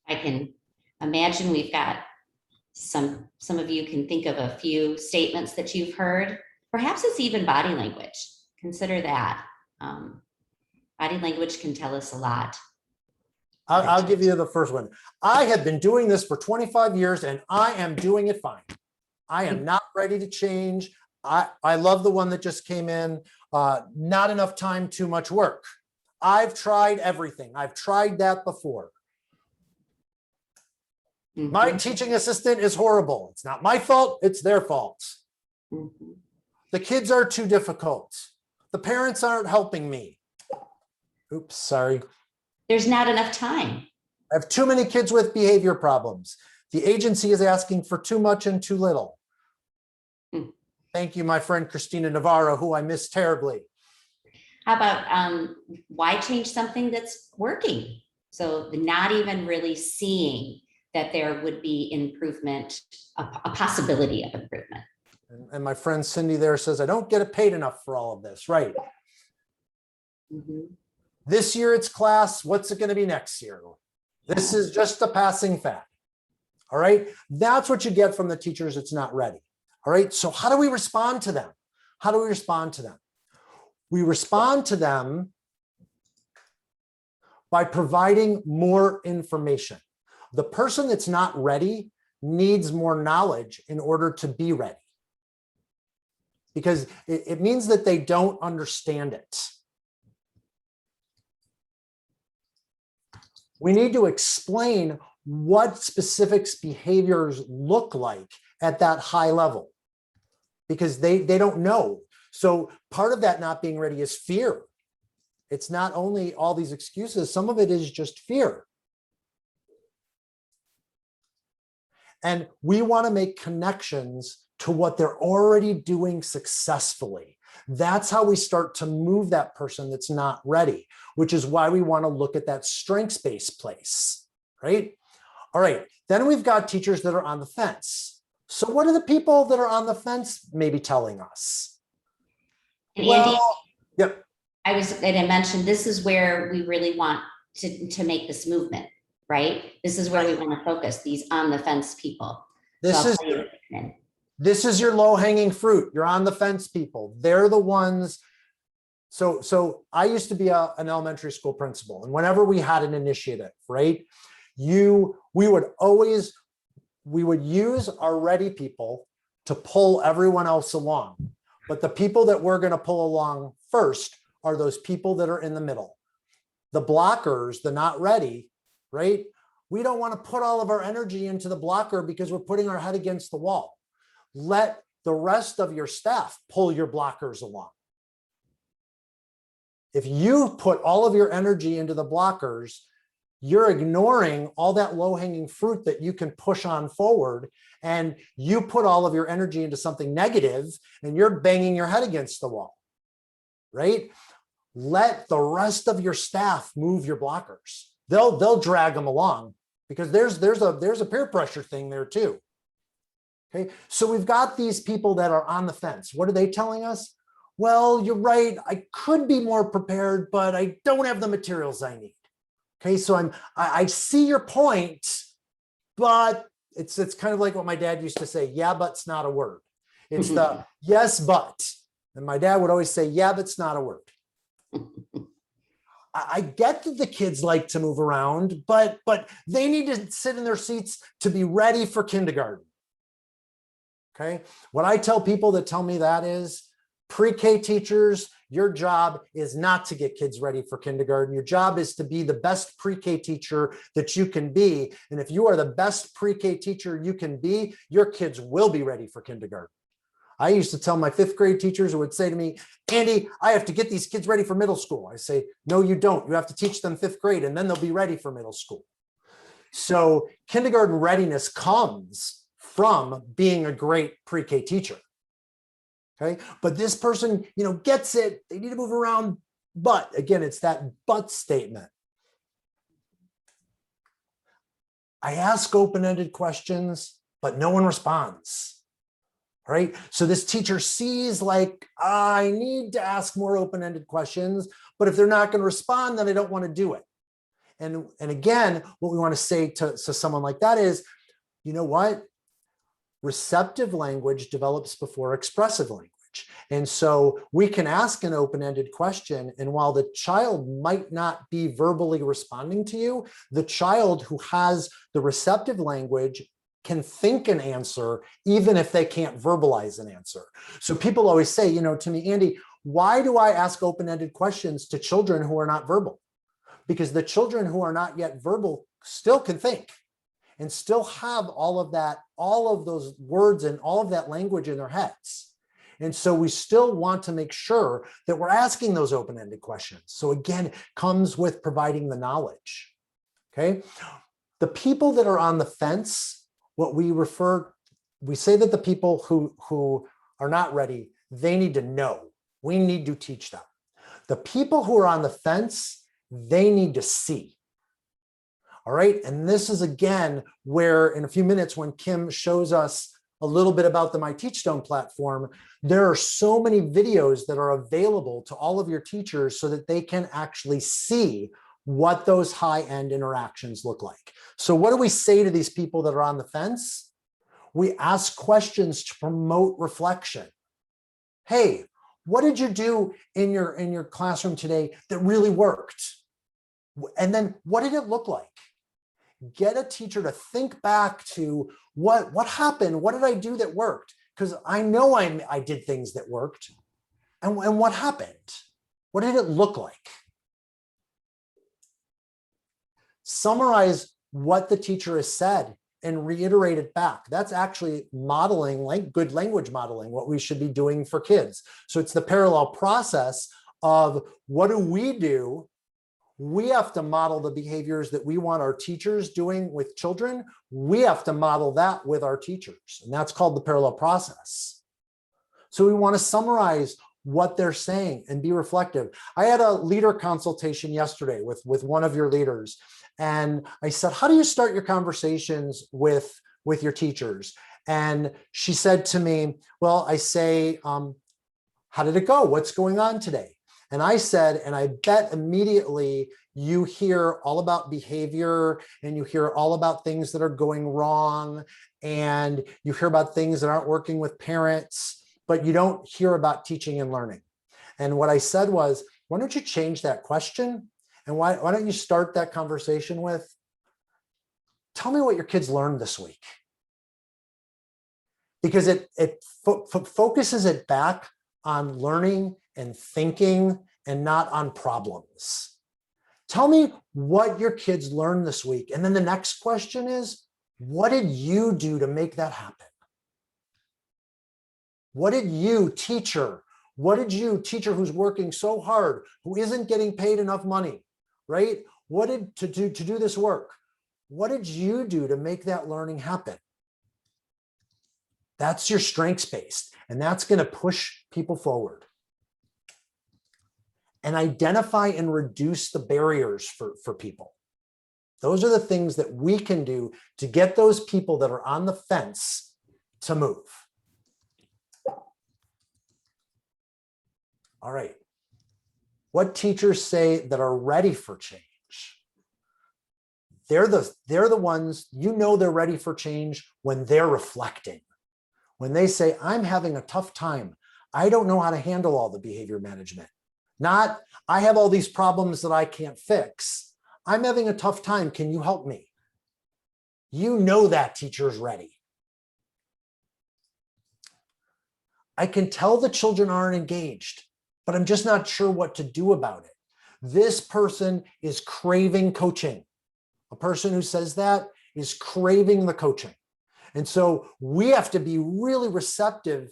I can imagine we've got some of you can think of a few statements that you've heard. Perhaps it's even body language. Consider that. Body language can tell us a lot. I'll give you the first one. I have been doing this for 25 years and I am doing it fine. I am not ready to change. I love the one that just came in. Not enough time, too much work. I've tried everything. I've tried that before. Mm-hmm. My teaching assistant is horrible. It's not my fault, it's their fault. Mm-hmm. The kids are too difficult. The parents aren't helping me. Oops, sorry. There's not enough time. I have too many kids with behavior problems. The agency is asking for too much and too little. Thank you, my friend Christina Navarro, who I miss terribly. How about why change something that's working? So not even really seeing that there would be improvement, a possibility of improvement. And my friend Cindy there says, I don't get paid enough for all of this, right? Mm-hmm. This year it's class, what's it going to be next year? This is just a passing fad. All right, that's what you get from the teachers that's not ready. All right, so how do we respond to them? How do we respond to them? We respond to them by providing more information. The person that's not ready needs more knowledge in order to be ready, because it means that they don't understand it. We need to explain what specific behaviors look like at that high level, because they don't know. So part of that not being ready is fear. It's not only all these excuses, some of it is just fear. And we want to make connections to what they're already doing successfully. That's how we start to move that person that's not ready, which is why we want to look at that strengths-based place, right? All right, then we've got teachers that are on the fence. So what are the people that are on the fence maybe telling us? And Andy, yep. I was going to mention, this is where we really want to make this movement, right? This is where we want to focus, these on the fence people. This is your low-hanging fruit. You're on the fence people. They're the ones. So I used to be an elementary school principal, and whenever we had an initiative, right, we would use our ready people to pull everyone else along. But the people that we're going to pull along first are those people that are in the middle. The blockers, the not ready, right? We don't want to put all of our energy into the blocker because we're putting our head against the wall. Let the rest of your staff pull your blockers along. If you put all of your energy into the blockers, you're ignoring all that low-hanging fruit that you can push on forward, and you put all of your energy into something negative and you're banging your head against the wall, right? Let the rest of your staff move your blockers. They'll drag them along, because there's a peer pressure thing there too. Okay, so we've got these people that are on the fence. What are they telling us? Well, you're right, I could be more prepared, but I don't have the materials I need. Okay, so I see your point, but it's kind of like what my dad used to say, yeah, but's not a word. It's the yes, but. And my dad would always say, yeah, but's not a word. I get that the kids like to move around, but they need to sit in their seats to be ready for kindergarten. Okay, what I tell people that tell me that is, pre-K teachers, your job is not to get kids ready for kindergarten. Your job is to be the best pre-K teacher that you can be. And if you are the best pre-K teacher you can be, your kids will be ready for kindergarten. I used to tell my 5th grade teachers who would say to me, Andy, I have to get these kids ready for middle school. I say, no, you don't. You have to teach them 5th grade and then they'll be ready for middle school. So kindergarten readiness comes from being a great pre-K teacher. Okay, but this person, gets it. They need to move around. But again, it's that but statement. I ask open-ended questions, but no one responds. All right. So this teacher sees like, I need to ask more open-ended questions, but if they're not going to respond, then I don't want to do it. And again, what we want to say to someone like that is, you know what? Receptive language develops before expressive language. And so we can ask an open-ended question, and while the child might not be verbally responding to you, the child who has the receptive language can think an answer even if they can't verbalize an answer. So people always say, to me, Andy, why do I ask open-ended questions to children who are not verbal? Because the children who are not yet verbal still can think and still have all of those words and all of that language in their heads. And so we still want to make sure that we're asking those open-ended questions. So again, it comes with providing the knowledge, okay? The people that are on the fence, we say that the people who are not ready, they need to know. We need to teach them. The people who are on the fence, they need to see. All right, and this is again where in a few minutes when Kim shows us a little bit about the My Teachstone platform, there are so many videos that are available to all of your teachers so that they can actually see what those high-end interactions look like. So what do we say to these people that are on the fence? We ask questions to promote reflection. Hey, what did you do in your classroom today that really worked? And then what did it look like? Get a teacher to think back to what happened? What did I do that worked? Because I know I did things that worked. And what happened? What did it look like? Summarize what the teacher has said and reiterate it back. That's actually modeling, like good language modeling, what we should be doing for kids. So it's the parallel process of what do? We have to model the behaviors that we want our teachers doing with children. We have to model that with our teachers. And that's called the parallel process. So we want to summarize what they're saying and be reflective. I had a leader consultation yesterday with one of your leaders. And I said, how do you start your conversations with your teachers? And she said to me, well, I say, how did it go? What's going on today? And I said, and I bet immediately you hear all about behavior and you hear all about things that are going wrong and you hear about things that aren't working with parents, but you don't hear about teaching and learning. And what I said was, why don't you change that question? And why don't you start that conversation with, tell me what your kids learned this week. Because it focuses it back on learning and thinking and not on problems. Tell me what your kids learned this week. And then the next question is, what did you do to make that happen? What did you, teacher, who's working so hard, who isn't getting paid enough money, right? What did to do this work? What did you do to make that learning happen? That's your strengths-based, and that's going to push people forward. And identify and reduce the barriers for people. Those are the things that we can do to get those people that are on the fence to move. All right. What teachers say that are ready for change? They're the ones, they're ready for change when they're reflecting. When they say, I'm having a tough time. I don't know how to handle all the behavior management. Not, I have all these problems that I can't fix. I'm having a tough time. Can you help me? You know that teacher's ready. I can tell the children aren't engaged, but I'm just not sure what to do about it. This person is craving coaching. A person who says that is craving the coaching. And so we have to be really receptive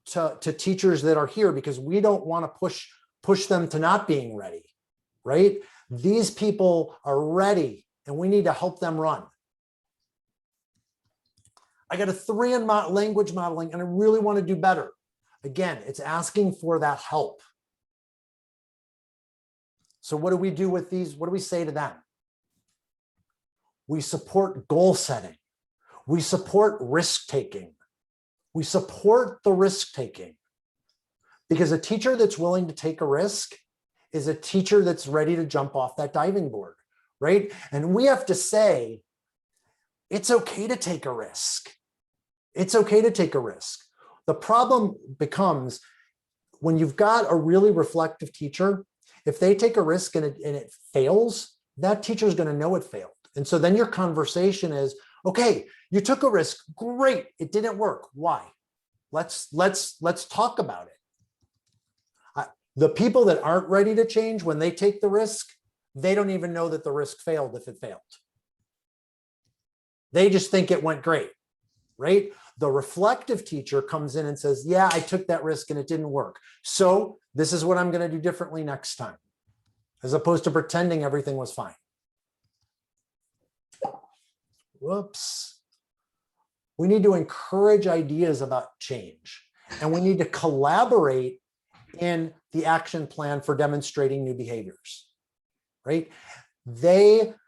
to teachers that are here because we don't want to push them to not being ready, right? These people are ready and we need to help them run. I got a 3 in language modeling and I really want to do better. Again, it's asking for that help. So what do we do with these? What do we say to them? We support goal setting. We support risk taking. We support the risk taking because a teacher that's willing to take a risk is a teacher that's ready to jump off that diving board, right? And we have to say, it's okay to take a risk. It's okay to take a risk. The problem becomes when you've got a really reflective teacher, if they take a risk and it fails, that teacher is going to know it failed. And so then your conversation is, okay, you took a risk. Great. It didn't work. Why? Let's talk about it. The people that aren't ready to change, when they take the risk, they don't even know that the risk failed if it failed. They just think it went great, right? The reflective teacher comes in and says, yeah, I took that risk and it didn't work. So this is what I'm going to do differently next time, as opposed to pretending everything was fine. Whoops. We need to encourage ideas about change, and we need to collaborate in the action plan for demonstrating new behaviors, right?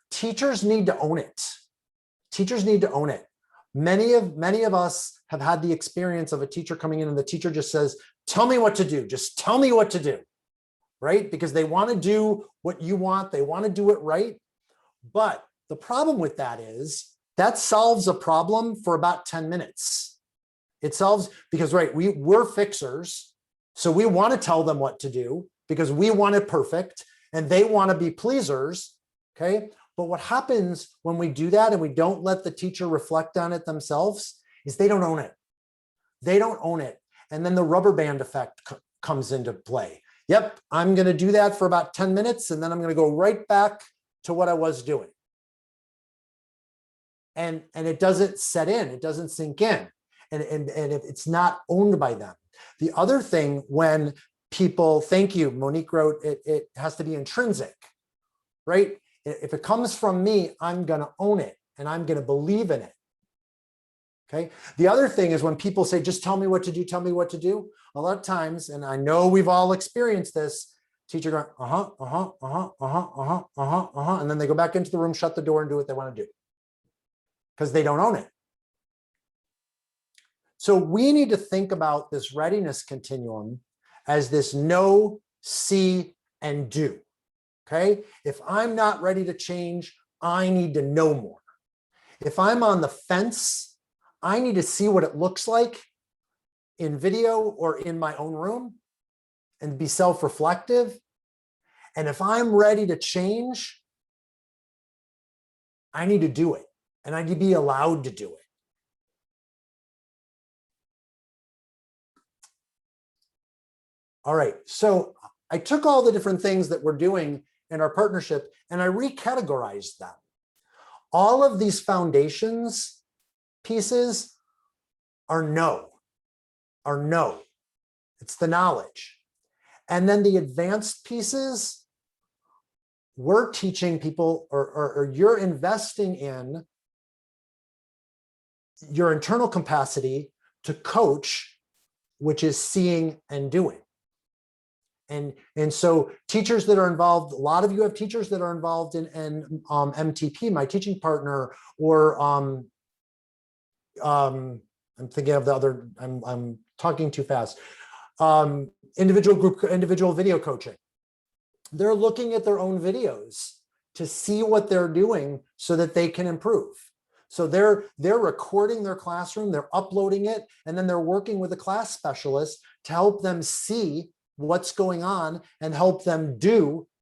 Teachers need to own it. Teachers need to own it. Many of us have had the experience of a teacher coming in and the teacher just says, tell me what to do. Just tell me what to do, right? Because they want to do what you want. They want to do it right. But the problem with that is that solves a problem for about 10 minutes. It solves because, right, we're fixers. So we want to tell them what to do because we want it perfect and they want to be pleasers, okay? But what happens when we do that and we don't let the teacher reflect on it themselves is they don't own it. They don't own it. And then the rubber band effect comes into play. Yep, I'm going to do that for about 10 minutes and then I'm going to go right back to what I was doing. And it doesn't set in, it doesn't sink in. And if it's not owned by them. The other thing when people, thank you, Monique wrote, it has to be intrinsic, right? If it comes from me, I'm going to own it and I'm going to believe in it. Okay. The other thing is when people say, just tell me what to do, tell me what to do. A lot of times, and I know we've all experienced this, teacher going, and then they go back into the room, shut the door and do what they want to do because they don't own it. So we need to think about this readiness continuum as this know, see, and do. Okay. If I'm not ready to change, I need to know more. If I'm on the fence, I need to see what it looks like in video or in my own room and be self-reflective. And if I'm ready to change, I need to do it and I need to be allowed to do it. All right, so I took all the different things that we're doing in our partnership and I recategorized them. All of these foundations pieces are no. It's the knowledge. And then the advanced pieces, we're teaching people or you're investing in your internal capacity to coach, which is seeing and doing. And so teachers that are involved, a lot of you have teachers that are involved in MTP, my teaching partner, or I'm thinking of the other, I'm talking too fast. Individual video coaching. They're looking at their own videos to see what they're doing so that they can improve. So they're recording their classroom, they're uploading it, and then they're working with a class specialist to help them see what's going on and help them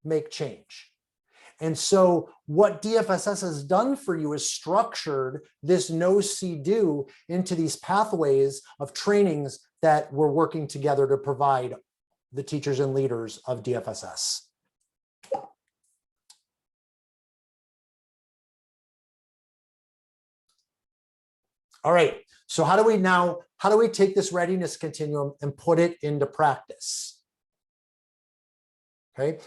make change. And so what DFSS has done for you is structured this know, see, do into these pathways of trainings that we're working together to provide the teachers and leaders of DFSS. All right, so how do we take this readiness continuum and put it into practice? Okay,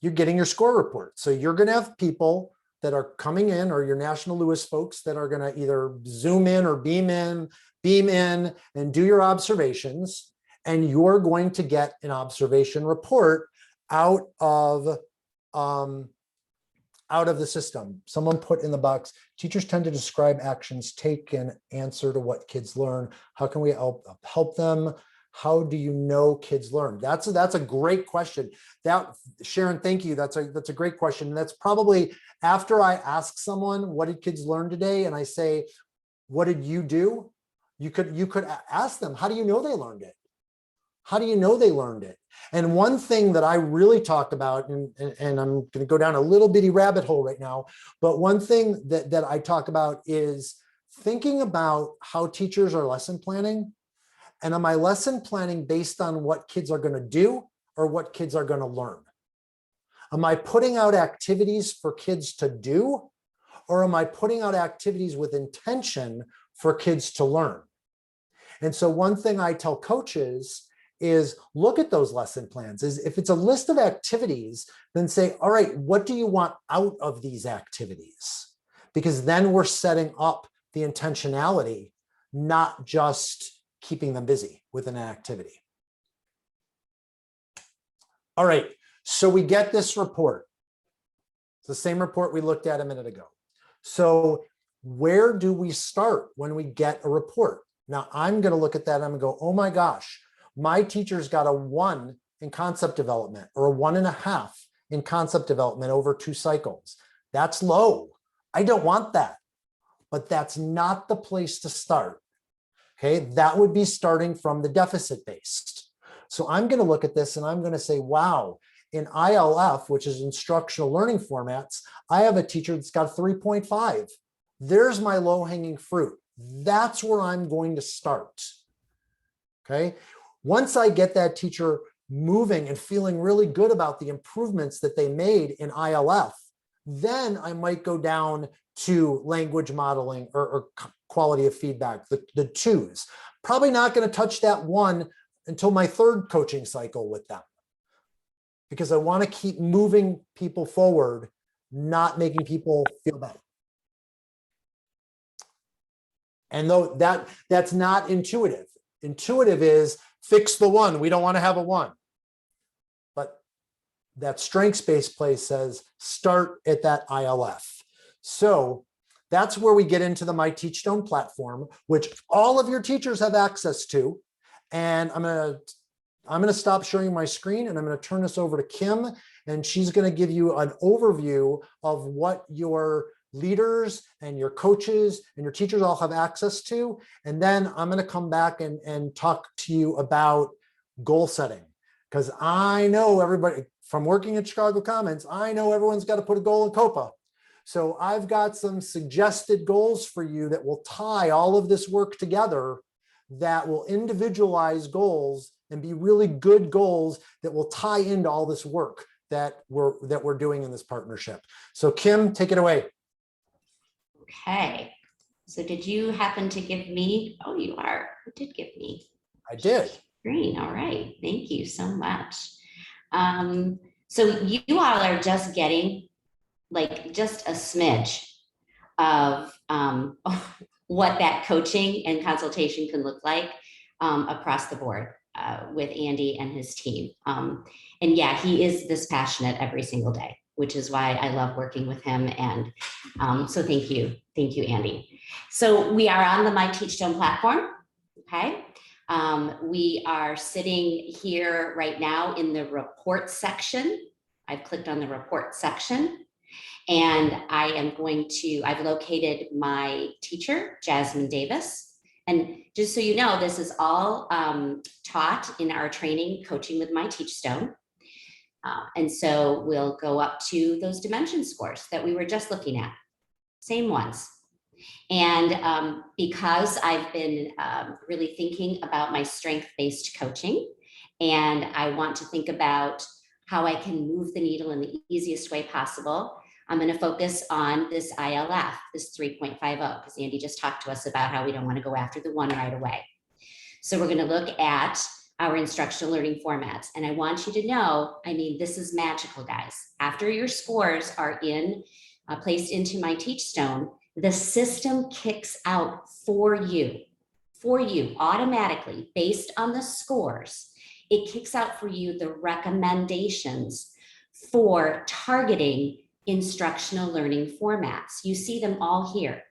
you're getting your score report. So you're going to have people that are coming in, or your National Lewis folks that are going to either zoom in or beam in and do your observations. And you're going to get an observation report out of the system. Someone put in the box, teachers tend to describe actions taken, answer to what kids learn. How can we help them? How do you know kids learn? That's a great question. Sharon, thank you. That's a great question. And that's probably after I ask someone, what did kids learn today? And I say, what did you do? You could ask them, how do you know they learned it? How do you know they learned it? And one thing that I really talked about, and I'm going to go down a little bitty rabbit hole right now, but one thing that I talk about is thinking about how teachers are lesson planning. And am I lesson planning based on what kids are going to do or what kids are going to learn? Am I putting out activities for kids to do, or am I putting out activities with intention for kids to learn? And so one thing I tell coaches is look at those lesson plans. If it's a list of activities, then say, all right, what do you want out of these activities? Because then we're setting up the intentionality, not just keeping them busy with an activity. All right, so we get this report. It's the same report we looked at a minute ago. So where do we start when we get a report? Now I'm going to look at that and I'm going to go, oh my gosh, my teacher's got a 1 in concept development or a 1.5 in concept development over 2 cycles. That's low. I don't want that, but that's not the place to start. Okay, that would be starting from the deficit based. So I'm going to look at this and I'm going to say, wow, in ILF, which is instructional learning formats, I have a teacher that's got 3.5. There's my low hanging fruit. That's where I'm going to start. Okay. Once I get that teacher moving and feeling really good about the improvements that they made in ILF, then I might go down to language modeling or quality of feedback, the 2s. Probably not going to touch that 1 until my 3rd coaching cycle with them, because I want to keep moving people forward, not making people feel bad. And though that's not intuitive. Intuitive is fix the 1. We don't want to have a 1. But that strengths-based place says start at that ILF. So that's where we get into the My Teachstone platform, which all of your teachers have access to. And I'm going to stop sharing my screen and I'm going to turn this over to Kim, and she's going to give you an overview of what your leaders and your coaches and your teachers all have access to. And then I'm going to come back and talk to you about goal setting, because I know everybody from working at Chicago Commons, I know everyone's got to put a goal in COPA. So I've got some suggested goals for you that will tie all of this work together, that will individualize goals and be really good goals that will tie into all this work that we're doing in this partnership. So Kim, take it away. Okay, so did you happen to give me, oh, you did give me. I did. Green, all right, thank you so much. So you all are just getting like just a smidge of what that coaching and consultation can look like across the board with Andy and his team. And yeah, he is this passionate every single day, which is why I love working with him. And so thank you, Andy. So we are on the My Teachstone platform, okay? We are sitting here right now in the report section. I've clicked on the report section. And I've located my teacher, Jasmine Davis. And just so you know, this is all taught in our training, Coaching with My Teachstone. And so we'll go up to those dimension scores that we were just looking at, same ones. And because I've been really thinking about my strength-based coaching, and I want to think about how I can move the needle in the easiest way possible, I'm going to focus on this ILF, this 3.50, because Andy just talked to us about how we don't want to go after the 1 right away. So we're going to look at our instructional learning formats. And I want you to know, I mean, this is magical, guys. After your scores are placed into my Teachstone, the system kicks out for you automatically based on the scores. It kicks out for you the recommendations for targeting instructional learning formats. You see them all here.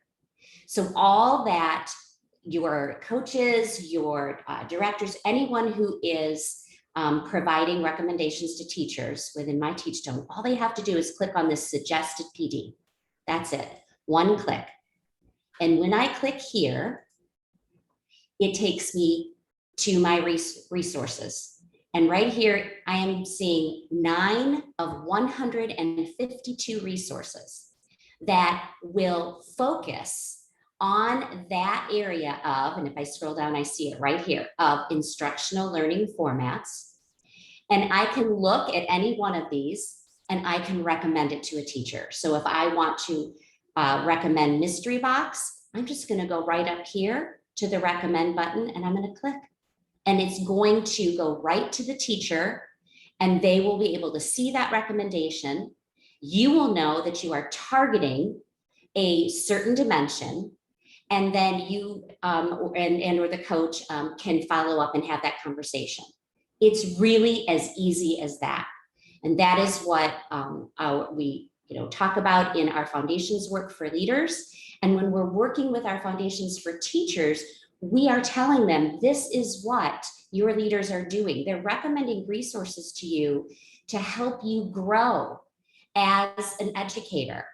So all that your coaches, your directors, anyone who is providing recommendations to teachers within my Teachstone, all they have to do is click on this suggested PD. That's it, 1 click. And when I click here, it takes me to my resources. And right here, I am seeing 9 of 152 resources that will focus on that area of, and if I scroll down, I see it right here, of instructional learning formats. And I can look at any one of these and I can recommend it to a teacher. So if I want to recommend Mystery Box, I'm just going to go right up here to the recommend button and I'm going to click. And it's going to go right to the teacher and they will be able to see that recommendation. You will know that you are targeting a certain dimension, and then you or the coach can follow up and have that conversation. It's really as easy as that. And that is what we talk about in our foundations work for leaders. And when we're working with our foundations for teachers, we are telling them this is what your leaders are doing. They're recommending resources to you to help you grow as an educator.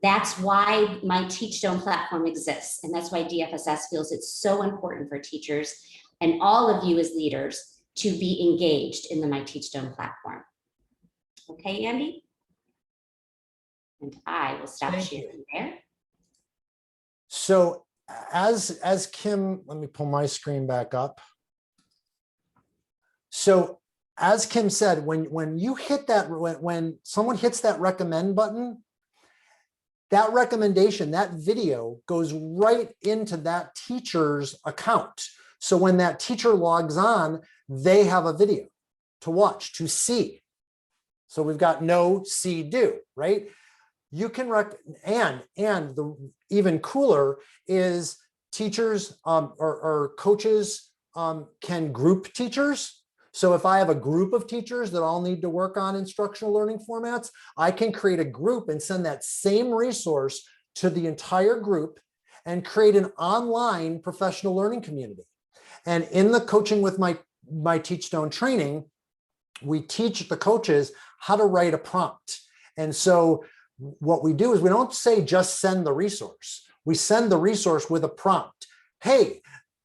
That's why my Teachstone platform exists. And that's why DFSS feels it's so important for teachers and all of you as leaders to be engaged in the My Teachstone platform. Okay, Andy? And I will stop sharing there. So as Kim, let me pull my screen back up. So as Kim said, when you hit that, when someone hits that recommend button, that recommendation, that video goes right into that teacher's account. So when that teacher logs on, they have a video to watch, to see. So we've got know, see, do, right? You can and the even cooler is teachers or coaches can group teachers. So if I have a group of teachers that all need to work on instructional learning formats, I can create a group and send that same resource to the entire group and create an online professional learning community. And in the coaching with my Teachstone training, we teach the coaches how to write a prompt. And so what we do is we don't say just send the resource. We send the resource with a prompt. Hey,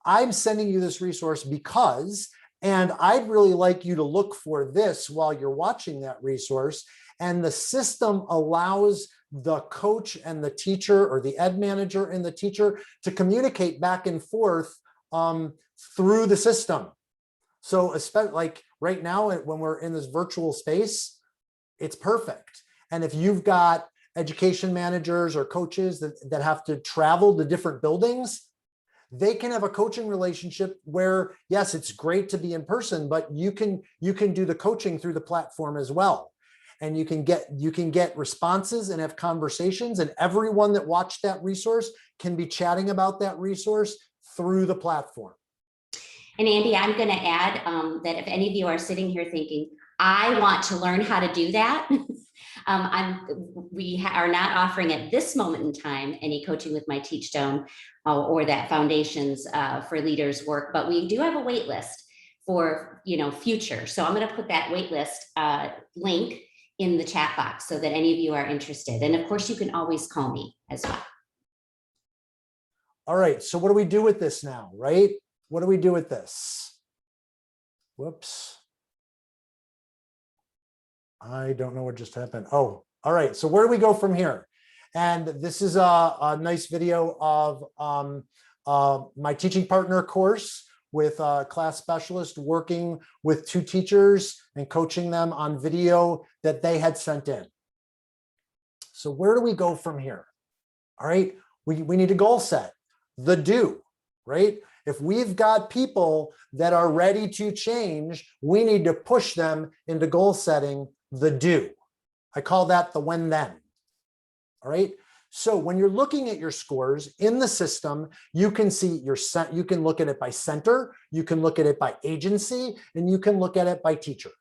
I'm sending you this resource because, and I'd really like you to look for this while you're watching that resource. And the system allows the coach and the teacher, or the ed manager and the teacher, to communicate back and forth through the system. So especially like right now, when we're in this virtual space, it's perfect. And if you've got education managers or coaches that have to travel to different buildings, they can have a coaching relationship where, yes, it's great to be in person, but you can do the coaching through the platform as well. And you can get responses and have conversations, and everyone that watched that resource can be chatting about that resource through the platform. And Andy, I'm going to add that if any of you are sitting here thinking, I want to learn how to do that, we are not offering at this moment in time any coaching with my Teachstone or that foundations for leaders work, but we do have a wait list for future. So I'm going to put that wait list link in the chat box so that any of you are interested. And of course, you can always call me as well. All right, so what do we do with this now, right? What do we do with this? Whoops. I don't know what just happened. Oh, all right. So where do we go from here? And this is a nice video of my teaching partner course with a class specialist working with 2 teachers and coaching them on video that they had sent in. So where do we go from here? All right, we need a goal set, the do, right? If we've got people that are ready to change, we need to push them into goal setting, the do. I call that the when then. All right. So when you're looking at your scores in the system, you can see you can look at it by center, you can look at it by agency, and you can look at it by teacher.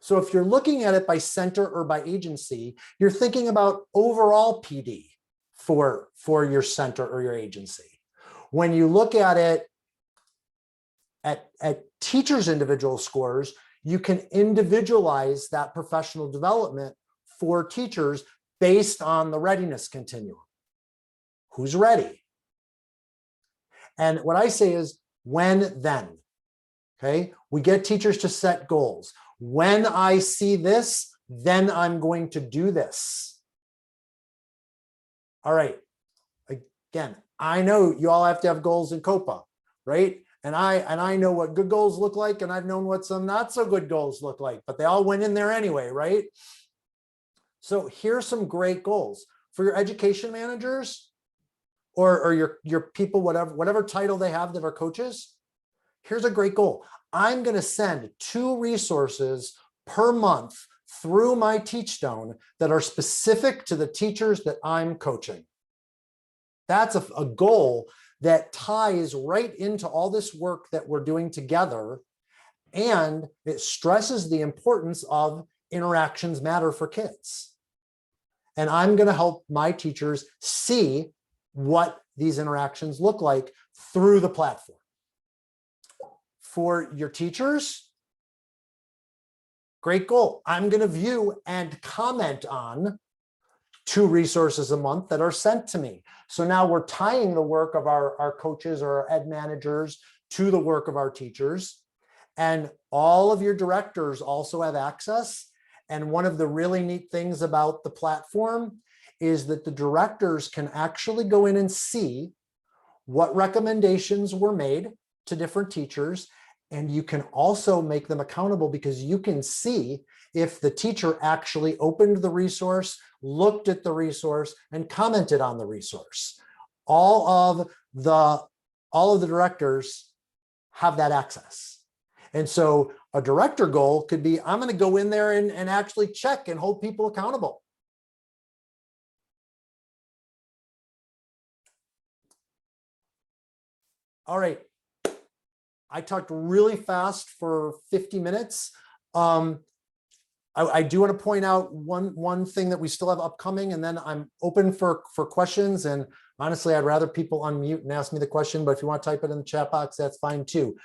So if you're looking at it by center or by agency, you're thinking about overall PD for your center or your agency. When you look at it at teachers' individual scores, you can individualize that professional development for teachers based on the readiness continuum. Who's ready? And what I say is when then. Okay, we get teachers to set goals. When I see this, then I'm going to do this. All right. Again, I know you all have to have goals in COPA, right? And I know what good goals look like, and I've known what some not so good goals look like, but they all went in there anyway, right? So here's some great goals for your education managers or your people, whatever title they have that are coaches. Here's a great goal. I'm going to send 2 resources per month through my Teachstone that are specific to the teachers that I'm coaching. That's a goal that ties right into all this work that we're doing together. And it stresses the importance of interactions matter for kids. And I'm going to help my teachers see what these interactions look like through the platform. For your teachers, great goal. I'm going to view and comment on 2 resources a month that are sent to me. So now we're tying the work of our coaches or our ed managers to the work of our teachers. And all of your directors also have access. And one of the really neat things about the platform is that the directors can actually go in and see what recommendations were made to different teachers. And you can also make them accountable because you can see if the teacher actually opened the resource, looked at the resource, and commented on the resource. All of the directors have that access. And so a director goal could be, I'm going to go in there and actually check and hold people accountable. All right. I talked really fast for 50 minutes. I do want to point out one thing that we still have upcoming, and then I'm open for questions. And honestly, I'd rather people unmute and ask me the question, but if you want to type it in the chat box, that's fine too.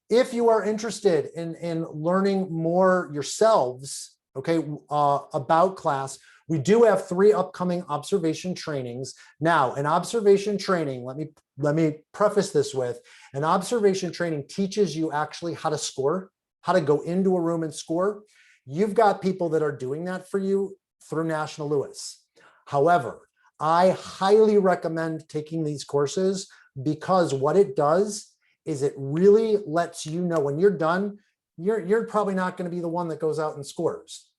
If you are interested in learning more yourselves, okay, about class, we do have 3 upcoming observation trainings. Now, an observation training, let me preface this with, an observation training teaches you actually how to score, how to go into a room and score. You've got people that are doing that for you through National Lewis. However, I highly recommend taking these courses because what it does is it really lets you know when you're done, you're probably not going to be the one that goes out and scores.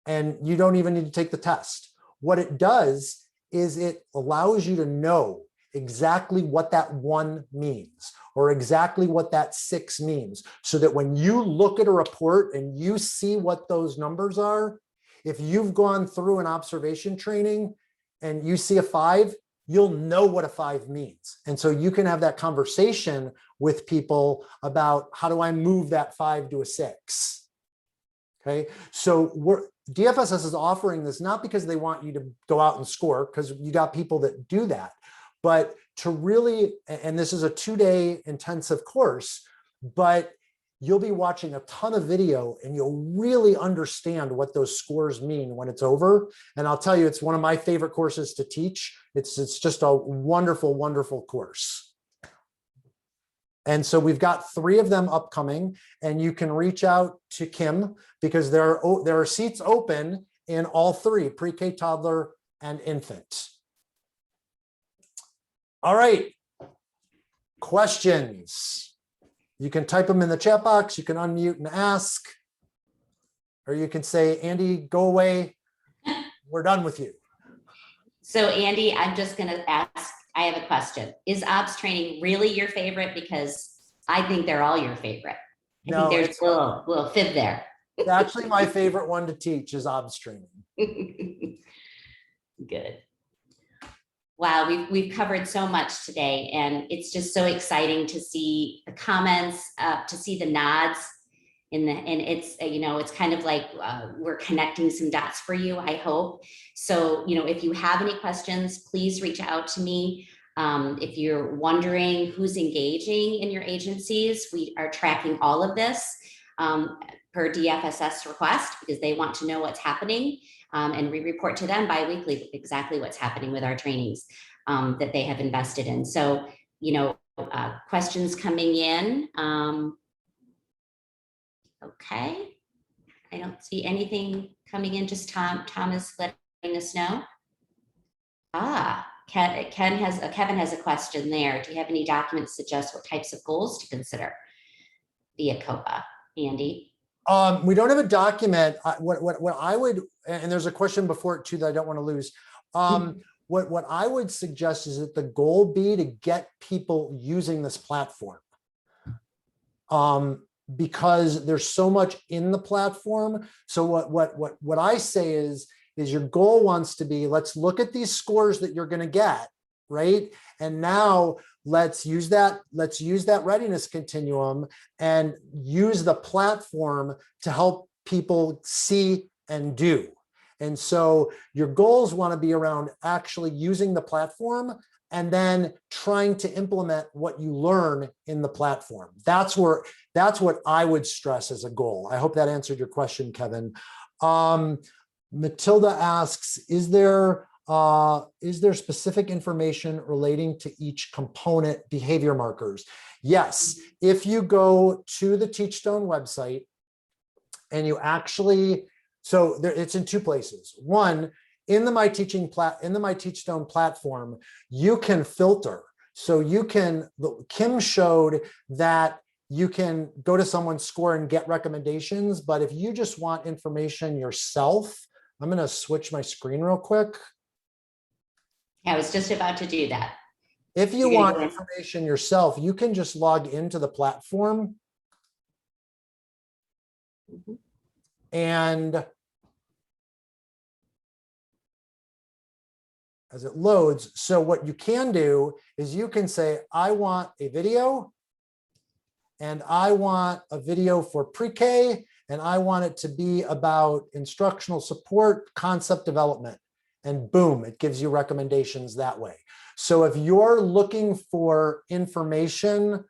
And you don't even need to take the test. What it does is it allows you to know exactly what that 1 means or exactly what that 6 means, so that when you look at a report and you see what those numbers are, if you've gone through an observation training and you see a 5, you'll know what a 5 means. And so you can have that conversation with people about how do I move that 5 to a 6. Okay, so DFSS is offering this not because they want you to go out and score, because you got people that do that, but to really, and this is a 2-day intensive course, but you'll be watching a ton of video and you'll really understand what those scores mean when it's over. And I'll tell you, it's one of my favorite courses to teach. It's just a wonderful, wonderful course. And so we've got 3 of them upcoming, and you can reach out to Kim because there are seats open in all 3, pre-K, toddler, and infant. All right, questions. You can type them in the chat box, you can unmute and ask, or you can say, Andy, go away. we're done with you. So Andy, I'm just gonna ask, I have a question. Is ops training really your favorite? Because I think they're all your favorite. I No, think there's it's a little fib there. actually my favorite one to teach is ops training. Good. Wow, we've covered so much today, and it's just so exciting to see the comments, to see the nods and it's, it's kind of like we're connecting some dots for you, I hope. So, if you have any questions, please reach out to me. If you're wondering who's engaging in your agencies, we are tracking all of this per DFSS request because they want to know what's happening. And we report to them bi-weekly exactly what's happening with our trainings that they have invested in. So, questions coming in. Okay, I don't see anything coming in, just Tom is letting us know. Kevin has a question there. Do you have any documents that suggest what types of goals to consider via COPA, Andy? We don't have a document. What I would, and there's a question before it too that I don't want to lose. What I would suggest is that the goal be to get people using this platform. Because there's so much in the platform. So what I say is your goal wants to be, let's look at these scores that you're going to get, right? And now let's use that readiness continuum and use the platform to help people see and do. And so your goals want to be around actually using the platform and then trying to implement what you learn in the platform. That's what I would stress as a goal. I hope that answered your question, Kevin. Matilda asks, is there specific information relating to each component behavior markers? Yes, if you go to the Teachstone website and you actually, it's in two places. One, in the My Teachstone platform, you can filter. So Kim showed that you can go to someone's score and get recommendations, but if you just want information yourself, I'm going to switch my screen real quick. I was just about to do that. If you want information yourself, you can just log into the platform. And as it loads, so what you can do is you can say, I want a video, and I want a video for pre-K, and I want it to be about instructional support, concept development, and boom, it gives you recommendations that way. So if you're looking for information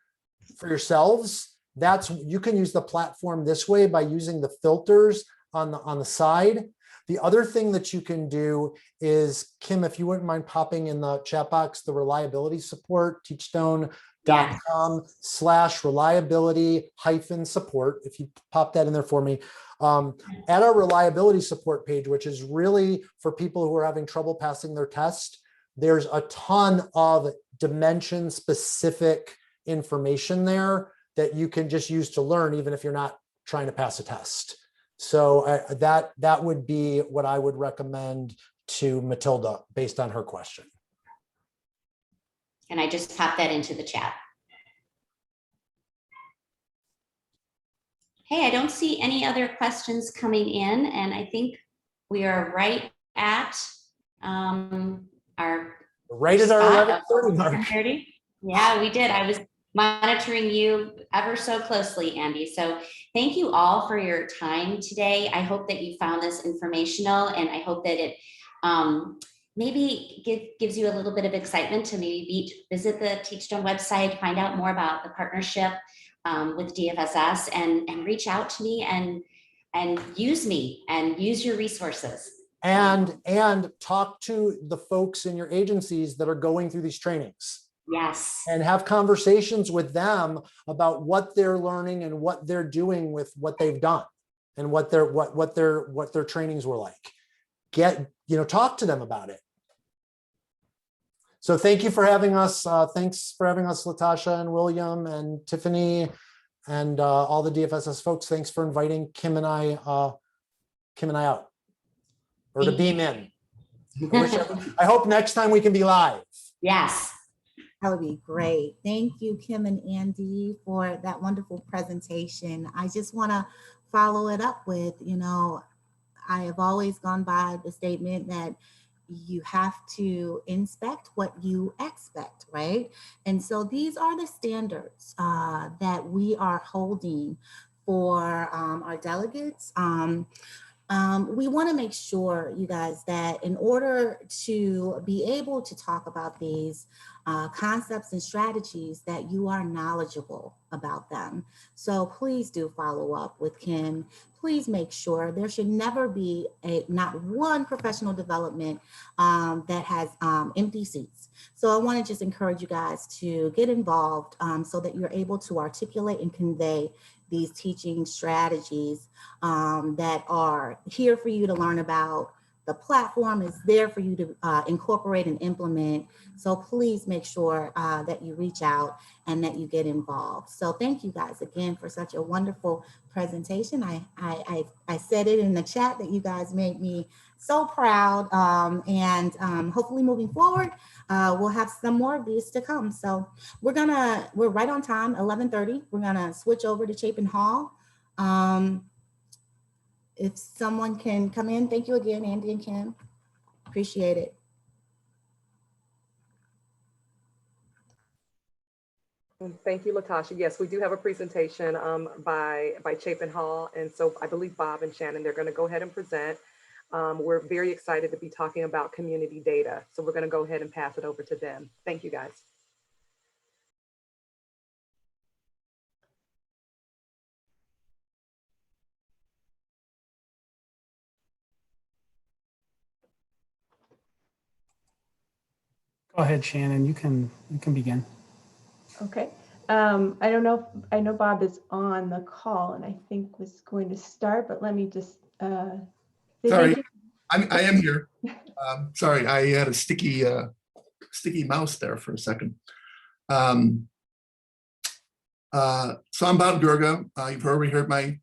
for yourselves, you can use the platform this way by using the filters on the side. The other thing that you can do is, Kim, if you wouldn't mind popping in the chat box, the reliability support, teachstone.com/reliability-support. If you pop that in there for me. At our reliability support page, which is really for people who are having trouble passing their test, there's a ton of dimension-specific information there that you can just use to learn, even if you're not trying to pass a test. So that would be what I would recommend to Matilda based on her question. And I just popped that into the chat. Hey, I don't see any other questions coming in, and I think we are right at our 11:30 mark. 11:30. Yeah, we did. I was monitoring you ever so closely, Andy. So thank you all for your time today. I hope that you found this informational, and I hope that it maybe gives you a little bit of excitement to maybe visit the Teachstone website, find out more about the partnership with DFSS, and reach out to me and use me and use your resources. And talk to the folks in your agencies that are going through these trainings. Yes. And have conversations with them about what they're learning and what they're doing with what they've done and what their trainings were like. Talk to them about it. So thank you for having us. Thanks for having us, Latasha and William and Tiffany and all the DFSS folks. Thanks for inviting Kim and I out, or to beam in. I hope next time we can be live. Yes. That would be great. Thank you, Kim and Andy, for that wonderful presentation. I just want to follow it up with, I have always gone by the statement that you have to inspect what you expect, right? And so these are the standards that we are holding for our delegates. We want to make sure, you guys, that in order to be able to talk about these concepts and strategies, that you are knowledgeable about them. So please do follow up with Kim. Please make sure there should never be not one professional development that has empty seats. So I want to just encourage you guys to get involved so that you're able to articulate and convey these teaching strategies that are here for you to learn about. The platform is there for you to incorporate and implement. So please make sure that you reach out and that you get involved. So thank you guys again for such a wonderful presentation. I said it in the chat that you guys made me so proud, and hopefully moving forward, we'll have some more of these to come. So we're right on time, 11:30. We're gonna switch over to Chapin Hall. If someone can come in, thank you again, Andy and Kim. Appreciate it. Thank you, Latasha. Yes, we do have a presentation by Chapin Hall. And so I believe Bob and Shannon, they're going to go ahead and present. We're very excited to be talking about community data. So we're going to go ahead and pass it over to them. Thank you, guys. Go ahead, Shannon. You can begin. Okay. I don't know if I know Bob is on the call and I think was going to start, but let me just sorry, I am here. Sorry, I had a sticky mouse there for a second. So I'm Bob Durga. You've already heard my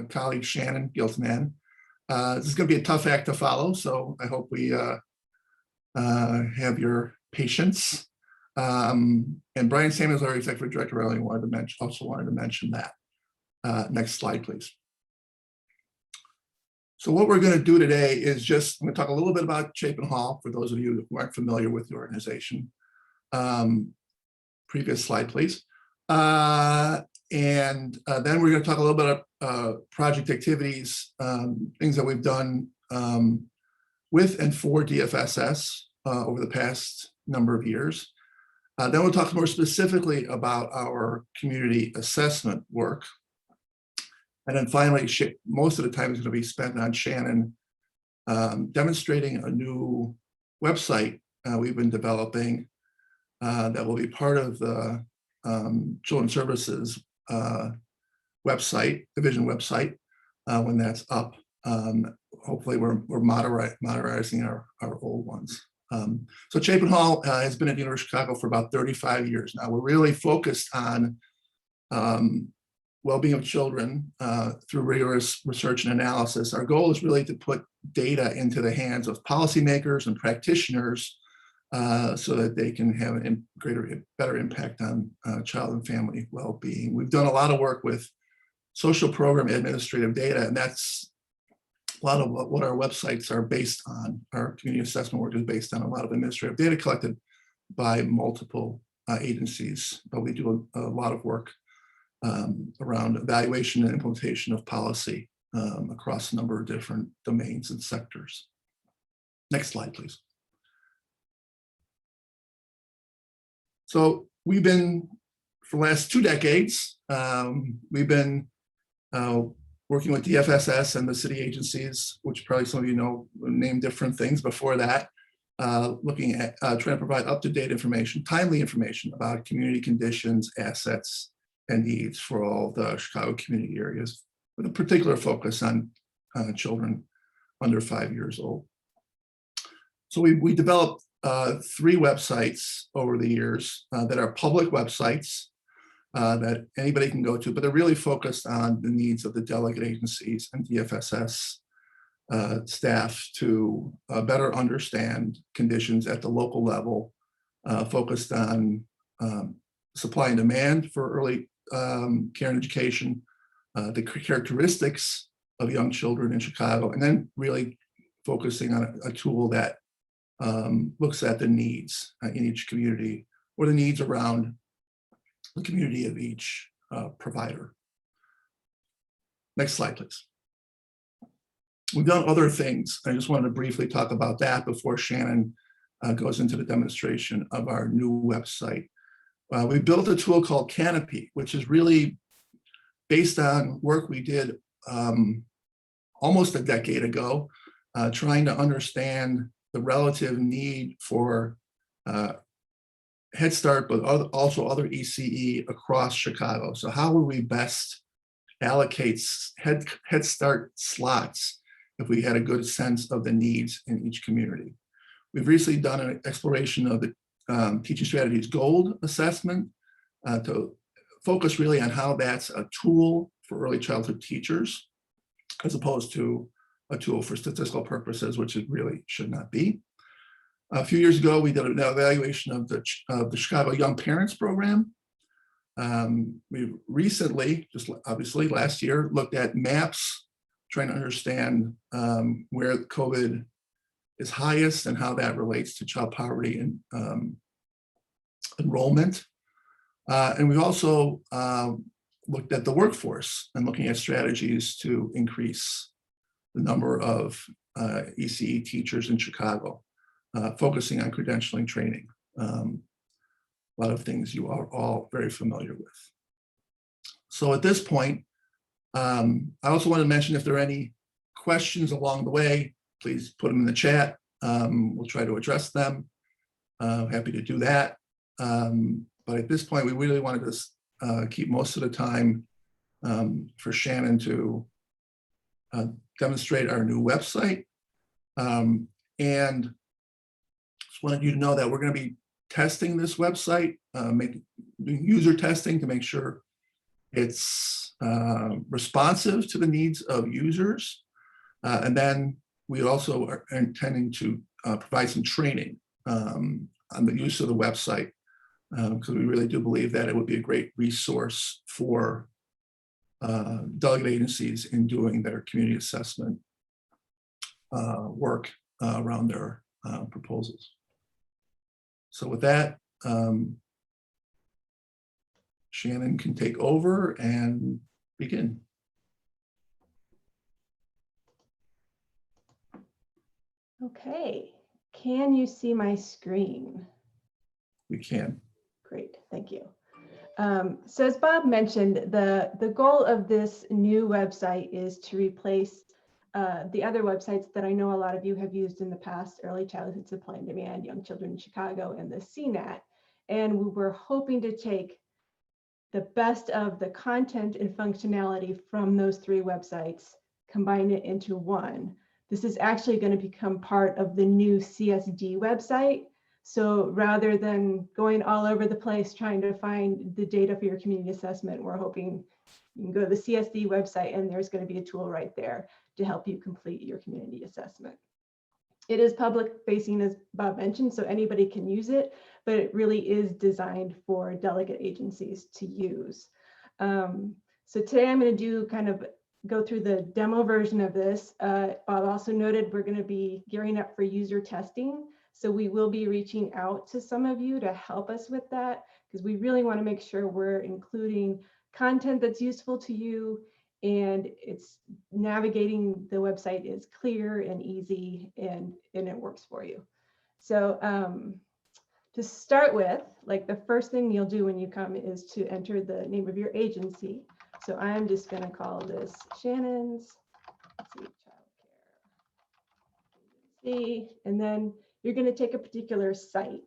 colleague Shannon Giltman. This is going to be a tough act to follow, so I hope we have your patience. And Brian Samuels, our executive director, also wanted to mention that. Next slide, please. So what we're going to do today is I'm going to talk a little bit about Chapin Hall for those of you who aren't familiar with the organization. Previous slide, please. And then we're going to talk a little bit about project activities, things that we've done with and for DFSS over the past number of years. Then we'll talk more specifically about our community assessment work. And then finally, most of the time is going to be spent on Shannon demonstrating a new website we've been developing that will be part of the Children's Services website, division website, when that's up. Hopefully we're modernizing our old ones. So Chapin Hall has been at the University of Chicago for about 35 years now. We're really focused on well-being of children through rigorous research and analysis. Our goal is really to put data into the hands of policymakers and practitioners so that they can have a better impact on child and family well-being. We've done a lot of work with social program administrative data, and that's a lot of what our websites are based on. Our community assessment work is based on a lot of administrative data collected by multiple agencies, but we do a lot of work around evaluation and implementation of policy across a number of different domains and sectors. Next slide, please. So we've been, for the last 2 decades, we've been working with DFSS and the city agencies, which probably some of you know, named different things before that, looking at trying to provide up-to-date information, timely information about community conditions, assets, and needs for all the Chicago community areas, with a particular focus on children under 5 years old. So we developed 3 websites over the years that are public websites that anybody can go to, but they're really focused on the needs of the delegate agencies and DFSS staff to better understand conditions at the local level, focused on supply and demand for early care and education, the characteristics of young children in Chicago, and then really focusing on a tool that looks at the needs in each community or the needs around the community of each provider. Next slide, please. We've done other things. I just wanted to briefly talk about that before Shannon goes into the demonstration of our new website. We built a tool called Canopy, which is really based on work we did almost a decade ago, trying to understand the relative need for Head Start, but also other ECE across Chicago. So how would we best allocate Head Start slots if we had a good sense of the needs in each community? We've recently done an exploration of the Teaching Strategies Gold assessment to focus really on how that's a tool for early childhood teachers, as opposed to a tool for statistical purposes, which it really should not be. A few years ago, we did an evaluation of the Chicago Young Parents Program. We recently, just obviously last year, looked at maps, trying to understand where COVID is highest and how that relates to child poverty and enrollment. And we've also looked at the workforce and looking at strategies to increase the number of ECE teachers in Chicago, focusing on credentialing training. A lot of things you are all very familiar with. So at this point, I also want to mention if there are any questions along the way, please put them in the chat. We'll try to address them. Happy to do that. But at this point, we really wanted to keep most of the time for Shannon to demonstrate our new website. And just wanted you to know that we're going to be testing this website, doing user testing to make sure it's responsive to the needs of users. And then we also are intending to provide some training on the use of the website, because we really do believe that it would be a great resource for delegate agencies in doing their community assessment work around their proposals. So with that, Shannon can take over and begin. Okay, can you see my screen? We can. Great, thank you. So as Bob mentioned, the goal of this new website is to replace the other websites that I know a lot of you have used in the past, Early Childhood Supply and Demand, Young Children in Chicago, and the CNAT. And we were hoping to take the best of the content and functionality from those three websites, combine it into one. This is actually going to become part of the new CSD website. So rather than going all over the place trying to find the data for your community assessment, we're hoping you can go to the CSD website and there's going to be a tool right there to help you complete your community assessment. It is public facing, as Bob mentioned, so anybody can use it, but it really is designed for delegate agencies to use. So today I'm going to go through the demo version of this. Bob also noted we're going to be gearing up for user testing. So we will be reaching out to some of you to help us with that, because we really want to make sure we're including content that's useful to you and it's navigating the website is clear and easy and it works for you. So to start with, like the first thing you'll do when you come is to enter the name of your agency. So I'm just going to call this Shannon's Agency, and then you're going to take a particular site.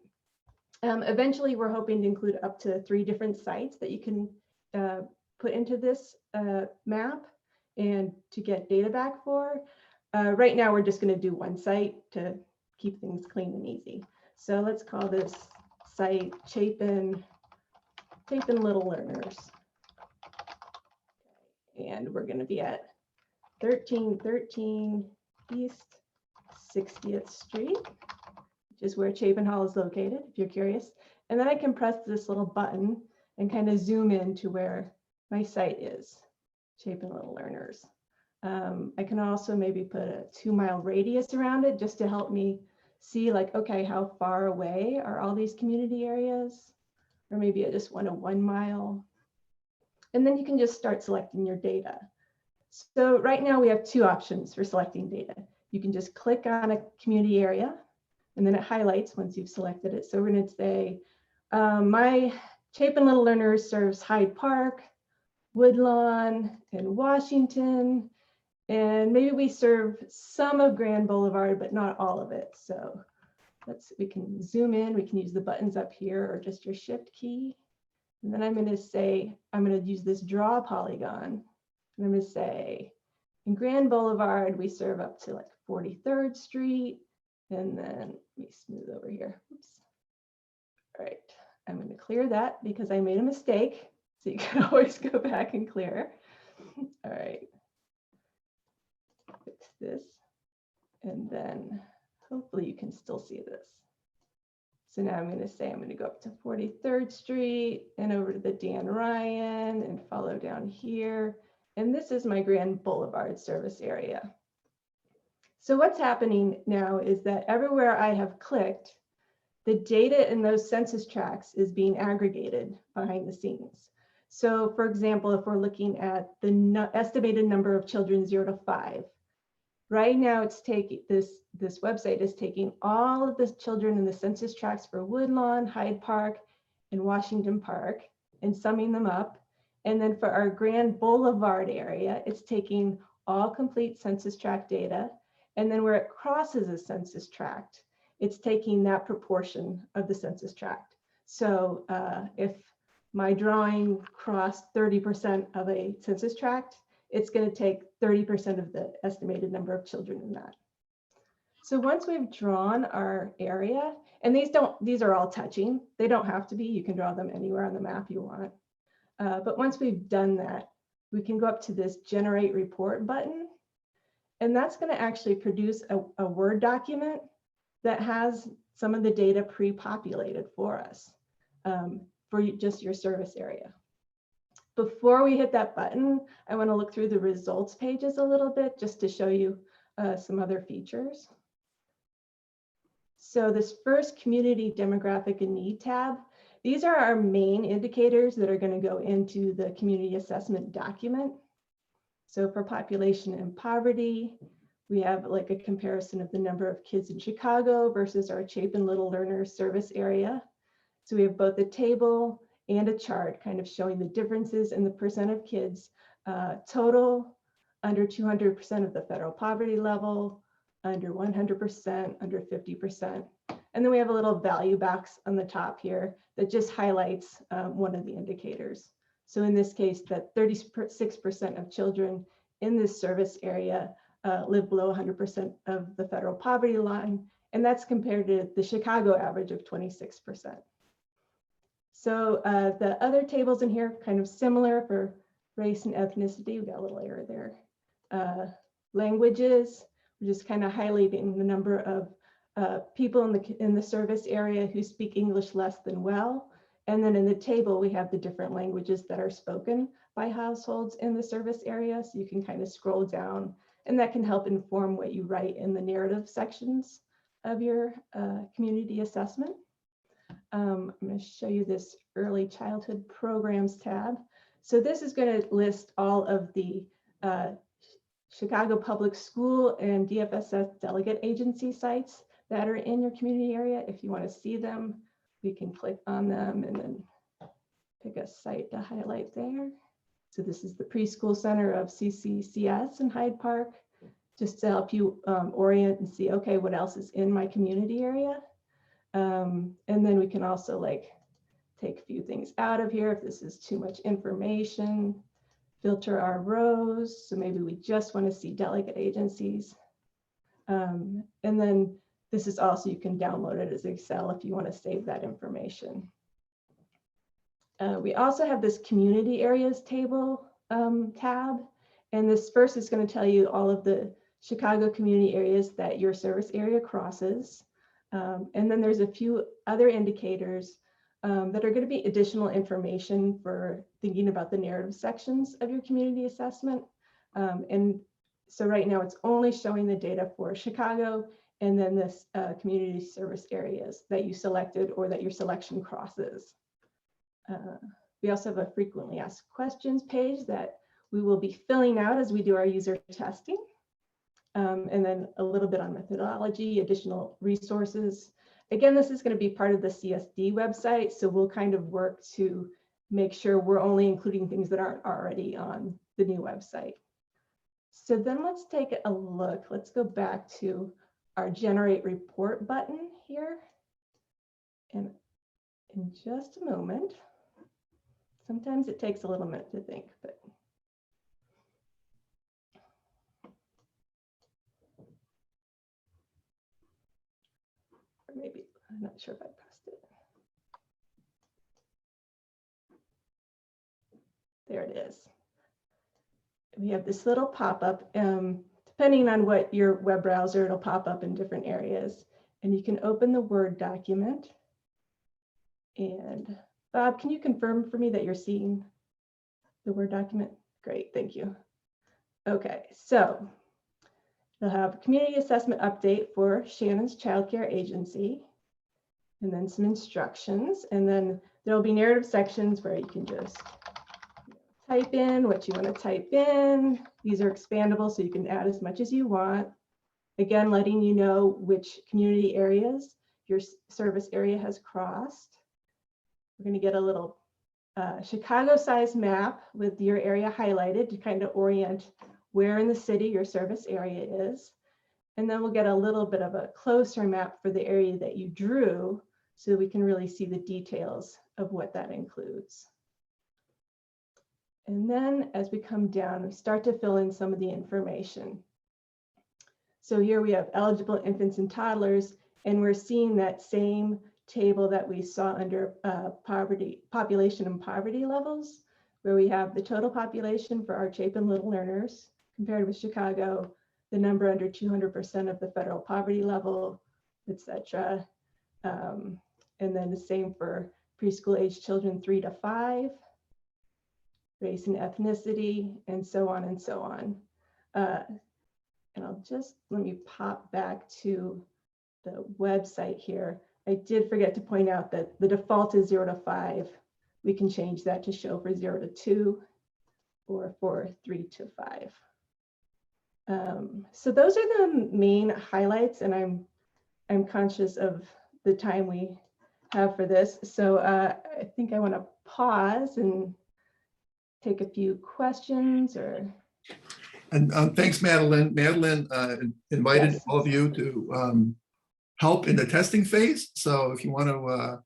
Eventually, we're hoping to include up to 3 different sites that you can put into this map and to get data back for. Right now, we're just going to do one site to keep things clean and easy. So let's call this site Chapin Little Learners. And we're going to be at 1313 East 60th Street, which is where Chapin Hall is located, if you're curious. And then I can press this little button and kind of zoom in to where my site is, Chapin Little Learners. I can also maybe put a 2-mile radius around it just to help me see like, okay, how far away are all these community areas? Or maybe I just want a 1 mile. And then you can just start selecting your data. So right now we have 2 options for selecting data. You can just click on a community area and then it highlights once you've selected it. So we're going to say, my Chapin Little Learners serves Hyde Park, Woodlawn, and Washington. And maybe we serve some of Grand Boulevard, but not all of it. So we can zoom in, we can use the buttons up here or just your shift key. And then I'm going to say, I'm going to use this draw polygon. And I'm going to say, in Grand Boulevard, we serve up to like 43rd Street. And then let me smooth over here. Oops. All right, I'm going to clear that because I made a mistake. So you can always go back and clear. All right. Fix this. And then hopefully you can still see this. So now I'm going to say I'm going to go up to 43rd Street and over to the Dan Ryan and follow down here. And this is my Grand Boulevard service area. So what's happening now is that everywhere I have clicked, the data in those census tracts is being aggregated behind the scenes. So for example, if we're looking at the estimated number of children 0 to 5, right now it's taking this website is taking all of the children in the census tracts for Woodlawn, Hyde Park, and Washington Park and summing them up. And then for our Grand Boulevard area, it's taking all complete census tract data. And then where it crosses a census tract, it's taking that proportion of the census tract. So if my drawing crossed 30% of a census tract, it's going to take 30% of the estimated number of children in that. So once we've drawn our area, and these are all touching, they don't have to be, you can draw them anywhere on the map you want. But once we've done that, we can go up to this Generate Report button. And that's going to actually produce a Word document that has some of the data pre-populated for us for just your service area. Before we hit that button, I want to look through the results pages a little bit just to show you some other features. So this first Community Demographic and Need tab, these are our main indicators that are going to go into the community assessment document. So for population and poverty, we have like a comparison of the number of kids in Chicago versus our Chapin Little Learners service area. So we have both a table and a chart kind of showing the differences in the percent of kids total under 200% of the federal poverty level, under 100%, under 50%. And then we have a little value box on the top here that just highlights one of the indicators. So in this case, that 36% of children in this service area live below 100% of the federal poverty line. And that's compared to the Chicago average of 26%. So the other tables in here kind of similar for race and ethnicity. We got a little error there. Languages, we're just kind of highlighting the number of people in the service area who speak English less than well. And then in the table, we have the different languages that are spoken by households in the service area. So you can kind of scroll down and that can help inform what you write in the narrative sections of your community assessment. I'm going to show you this early childhood programs tab. So this is going to list all of the Chicago Public School and DFSS delegate agency sites that are in your community area. If you want to see them, we can click on them and then pick a site to highlight there. So this is the preschool center of CCCS in Hyde Park, just to help you orient and see, okay, what else is in my community area? And then we can also like take a few things out of here if this is too much information, filter our rows. So maybe we just want to see delegate agencies. And then this is also, you can download it as Excel if you want to save that information. We also have this community areas table tab. And this first is going to tell you all of the Chicago community areas that your service area crosses. And then there's a few other indicators that are going to be additional information for thinking about the narrative sections of your community assessment. And so right now it's only showing the data for Chicago and then this community service areas that you selected or that your selection crosses. We also have a frequently asked questions page that we will be filling out as we do our user testing. And then a little bit on methodology, additional resources. Again, this is going to be part of the CSD website, so we'll kind of work to make sure we're only including things that aren't already on the new website. So then let's take a look. Let's go back to our Generate Report button here. And in just a moment, sometimes it takes a little minute to think, but or maybe, I'm not sure if I pressed it. There it is. We have this little pop-up. Depending on what your web browser, it'll pop up in different areas. And you can open the Word document. And Bob, can you confirm for me that you're seeing the Word document? Great, thank you. Okay, so we'll have community assessment update for Shannon's childcare agency, and then some instructions. And then there'll be narrative sections where you can just type in what you want to type in. These are expandable, so you can add as much as you want. Again, letting you know which community areas your service area has crossed. We're going to get a little Chicago-sized map with your area highlighted to kind of orient where in the city your service area is. And then we'll get a little bit of a closer map for the area that you drew so we can really see the details of what that includes. And then as we come down, we start to fill in some of the information. So here we have eligible infants and toddlers, and we're seeing that same table that we saw under population and poverty levels, where we have the total population for our Chapin Little Learners compared with Chicago, the number under 200% of the federal poverty level, etc. And then the same for preschool age children 3 to 5, race and ethnicity, and so on and so on. And I'll just, let me pop back to the website here. I did forget to point out that the default is 0 to 5. We can change that to show for 0 to 2 or for 3 to 5. So those are the main highlights, and I'm conscious of the time we have for this. So I think I want to pause and take a few questions or. And thanks, Madeline. Madeline invited Yes. all of you to help in the testing phase. So if you want to,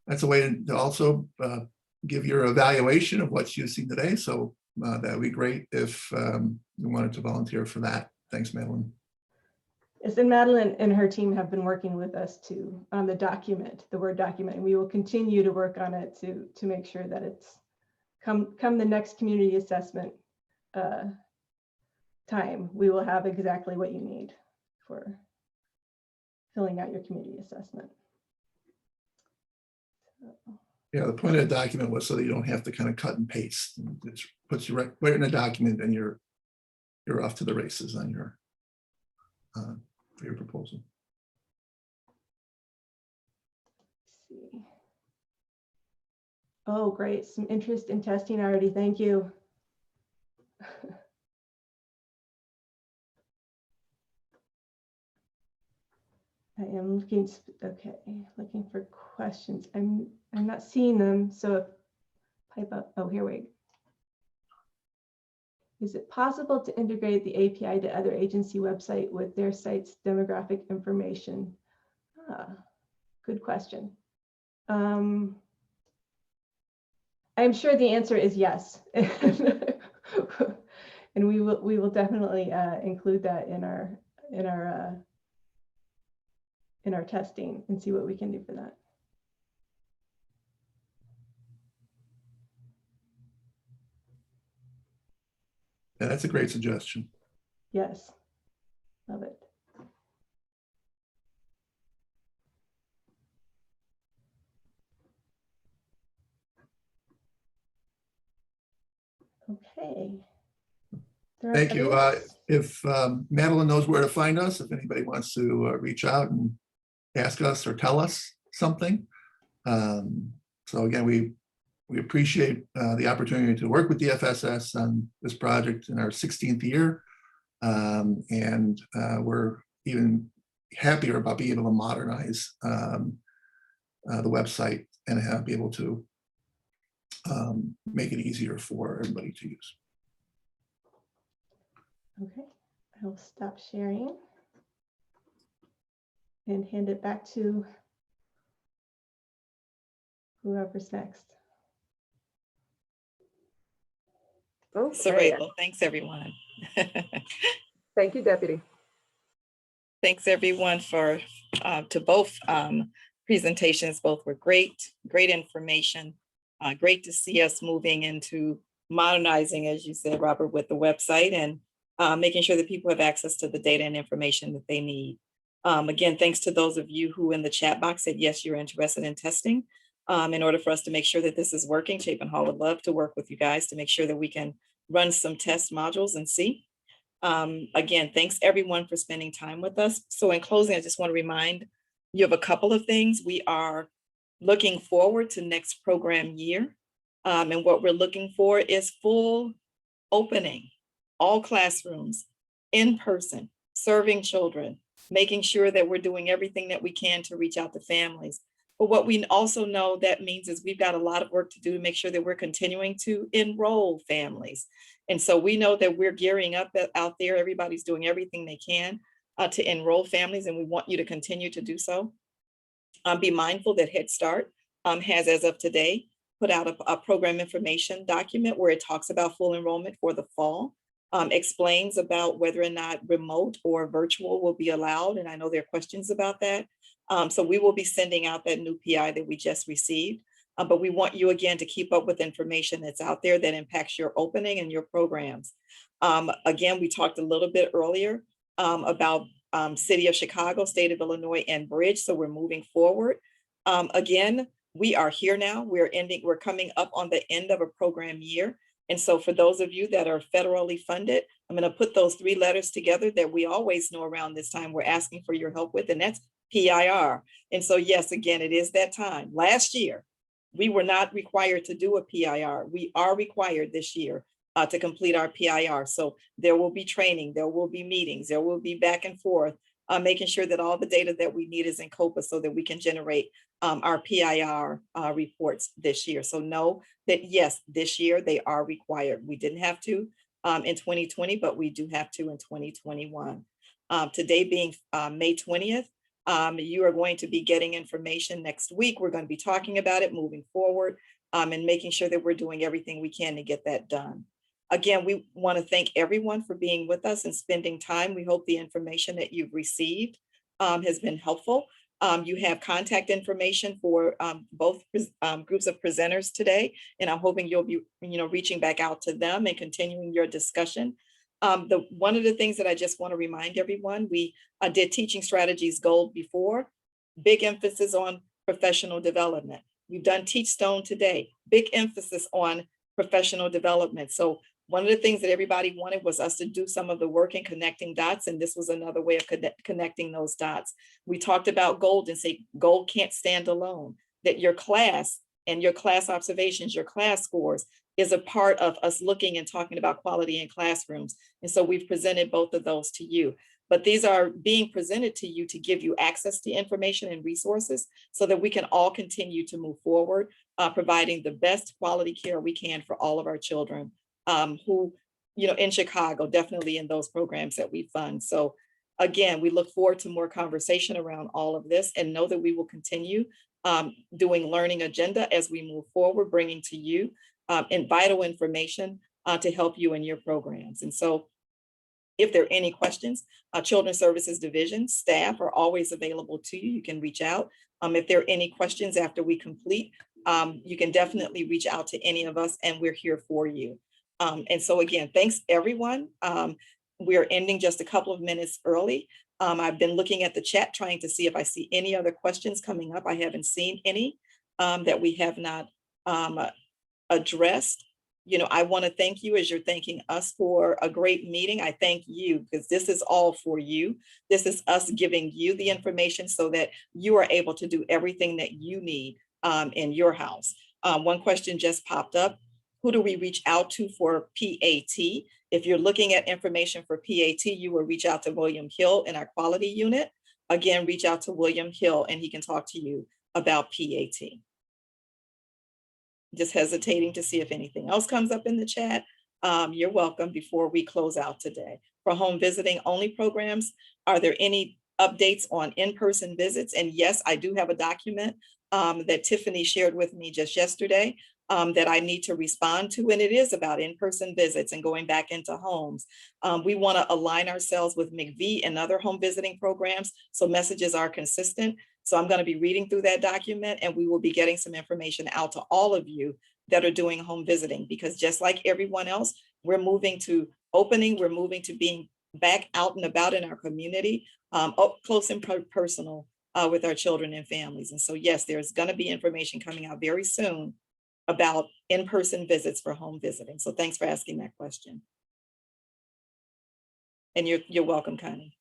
that's a way to also give your evaluation of what you've seen today. So that would be great if you wanted to volunteer for that. Thanks, Madeline. Yes, and Madeline and her team have been working with us too on the document, the Word document, and we will continue to work on it to make sure that it's come the next community assessment time, we will have exactly what you need for filling out your community assessment. Yeah, the point of the document was so that you don't have to kind of cut and paste. It puts you right in the document, and you're off to the races on your for your proposal. Let's see. Oh, great! Some interest in testing already. Thank you. I am looking, okay, looking for questions. I'm not seeing them, so pipe up. Oh, here we go. Is it possible to integrate the API to other agency website with their site's demographic information? Good question. I'm sure the answer is yes. And we will definitely include that in our testing and see what we can do for that. Yeah, that's a great suggestion. Yes. Love it. Okay. Thank you. If Madeline knows where to find us, if anybody wants to reach out and ask us or tell us something. So again, we appreciate the opportunity to work with DFSS on this project in our 16th year. And we're even happier about being able to modernize the website and be able to make it easier for everybody to use. Okay, I'll stop sharing and hand it back to whoever's next. Okay. Thanks, everyone. Thank you, Deputy. Thanks, everyone, for to both presentations. Both were great information. Great to see us moving into modernizing, as you said, Robert, with the website and making sure that people have access to the data and information that they need. Again, thanks to those of you who in the chat box said, yes, you're interested in testing. In order for us to make sure that this is working, Chapin Hall would love to work with you guys to make sure that we can run some test modules and see. Again, thanks everyone for spending time with us. So in closing, I just want to remind you of a couple of things. We are looking forward to next program year. And what we're looking for is full opening, all classrooms, in person, serving children, making sure that we're doing everything that we can to reach out to families. But what we also know that means is we've got a lot of work to do to make sure that we're continuing to enroll families. And so we know that we're gearing up out there. Everybody's doing everything they can to enroll families, and we want you to continue to do so. Be mindful that Head Start has, as of today, put out a program information document where it talks about full enrollment for the fall, explains about whether or not remote or virtual will be allowed. And I know there are questions about that. So we will be sending out that new PI that we just received. But we want you, again, to keep up with information that's out there that impacts your opening and your programs. Again, we talked a little bit earlier about City of Chicago, State of Illinois, and Bridge. So we're moving forward. Again, we are here now. We're coming up on the end of a program year. And so for those of you that are federally funded, I'm going to put those three letters together that we always know around this time we're asking for your help with, and that's PIR. And so, yes, again, it is that time. Last year, we were not required to do a PIR. We are required this year to complete our PIR. So there will be training, there will be meetings, there will be back and forth, making sure that all the data that we need is in COPA so that we can generate our PIR reports this year. So know that, yes, this year they are required. We didn't have to in 2020, but we do have to in 2021. Today being May 20th, you are going to be getting information next week. We're going to be talking about it moving forward and making sure that we're doing everything we can to get that done. Again, we want to thank everyone for being with us and spending time. We hope the information that you've received has been helpful. You have contact information for both groups of presenters today, and I'm hoping you'll be reaching back out to them and continuing your discussion. One of the things that I just want to remind everyone, we did Teaching Strategies Gold before, big emphasis on professional development. We've done Teach Stone today, big emphasis on professional development. So one of the things that everybody wanted was us to do some of the work in connecting dots, and this was another way of connecting those dots. We talked about gold and say gold can't stand alone, that your class and your class observations, your class scores is a part of us looking and talking about quality in classrooms. And so we've presented both of those to you. But these are being presented to you to give you access to information and resources so that we can all continue to move forward, providing the best quality care we can for all of our children who, in Chicago, definitely in those programs that we fund. So again, we look forward to more conversation around all of this and know that we will continue doing learning agenda as we move forward, bringing to you and vital information to help you in your programs. And so if there are any questions, Children's Services Division staff are always available to you. You can reach out. If there are any questions after we complete, you can definitely reach out to any of us and we're here for you. And so again, thanks everyone. we're ending just a couple of minutes early. I've been looking at the chat, trying to see if I see any other questions coming up. I haven't seen any that we have not addressed. You know, I want to thank you as you're thanking us for a great meeting. I thank you because this is all for you. This is us giving you the information so that you are able to do everything that you need in your house. One question just popped up. Who do we reach out to for PAT? If you're looking at information for PAT, you will reach out to William Hill in our quality unit. Again, reach out to William Hill and he can talk to you about PAT. Just hesitating to see if anything else comes up in the chat. You're welcome before we close out today. For home visiting only programs, are there any updates on in-person visits? And yes, I do have a document that Tiffany shared with me just yesterday that I need to respond to, and it is about in-person visits and going back into homes. We want to align ourselves with McVie and other home visiting programs so messages are consistent. So I'm going to be reading through that document and we will be getting some information out to all of you that are doing home visiting, because just like everyone else, we're moving to opening, we're moving to being back out and about in our community, up close and personal with our children and families. And so yes, there's going to be information coming out very soon about in-person visits for home visiting. So thanks for asking that question. And you're welcome, Connie.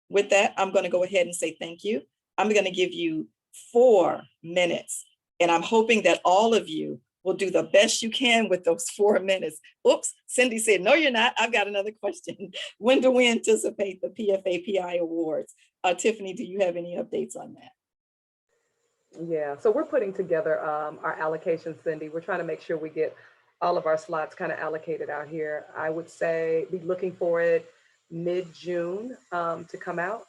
With that, I'm going to go ahead and say thank you. I'm going to give you 4 minutes, and I'm hoping that all of you will do the best you can with those 4 minutes. Oops, Cindy said, no, you're not. I've got another question. When do we anticipate the PFA-PI awards? Tiffany, do you have any updates on that? Yeah, so we're putting together our allocation, Cindy. We're trying to make sure we get all of our slots kind of allocated out here. I would say be looking for it mid-June to come out.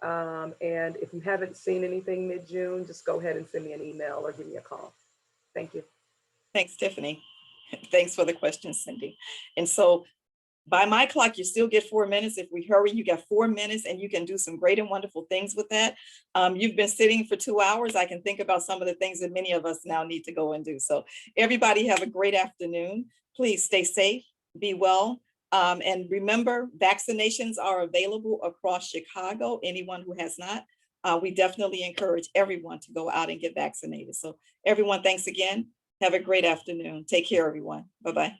And if you haven't seen anything mid-June, just go ahead and send me an email or give me a call. Thank you. Thanks, Tiffany. Thanks for the question, Cindy. And so by my clock, you still get 4 minutes. If we hurry, you got 4 minutes and you can do some great and wonderful things with that. You've been sitting for 2 hours. I can think about some of the things that many of us now need to go and do. So everybody have a great afternoon. Please stay safe, be well. And remember, vaccinations are available across Chicago. Anyone who has not, we definitely encourage everyone to go out and get vaccinated. So everyone, thanks again. Have a great afternoon. Take care, everyone. Bye-bye.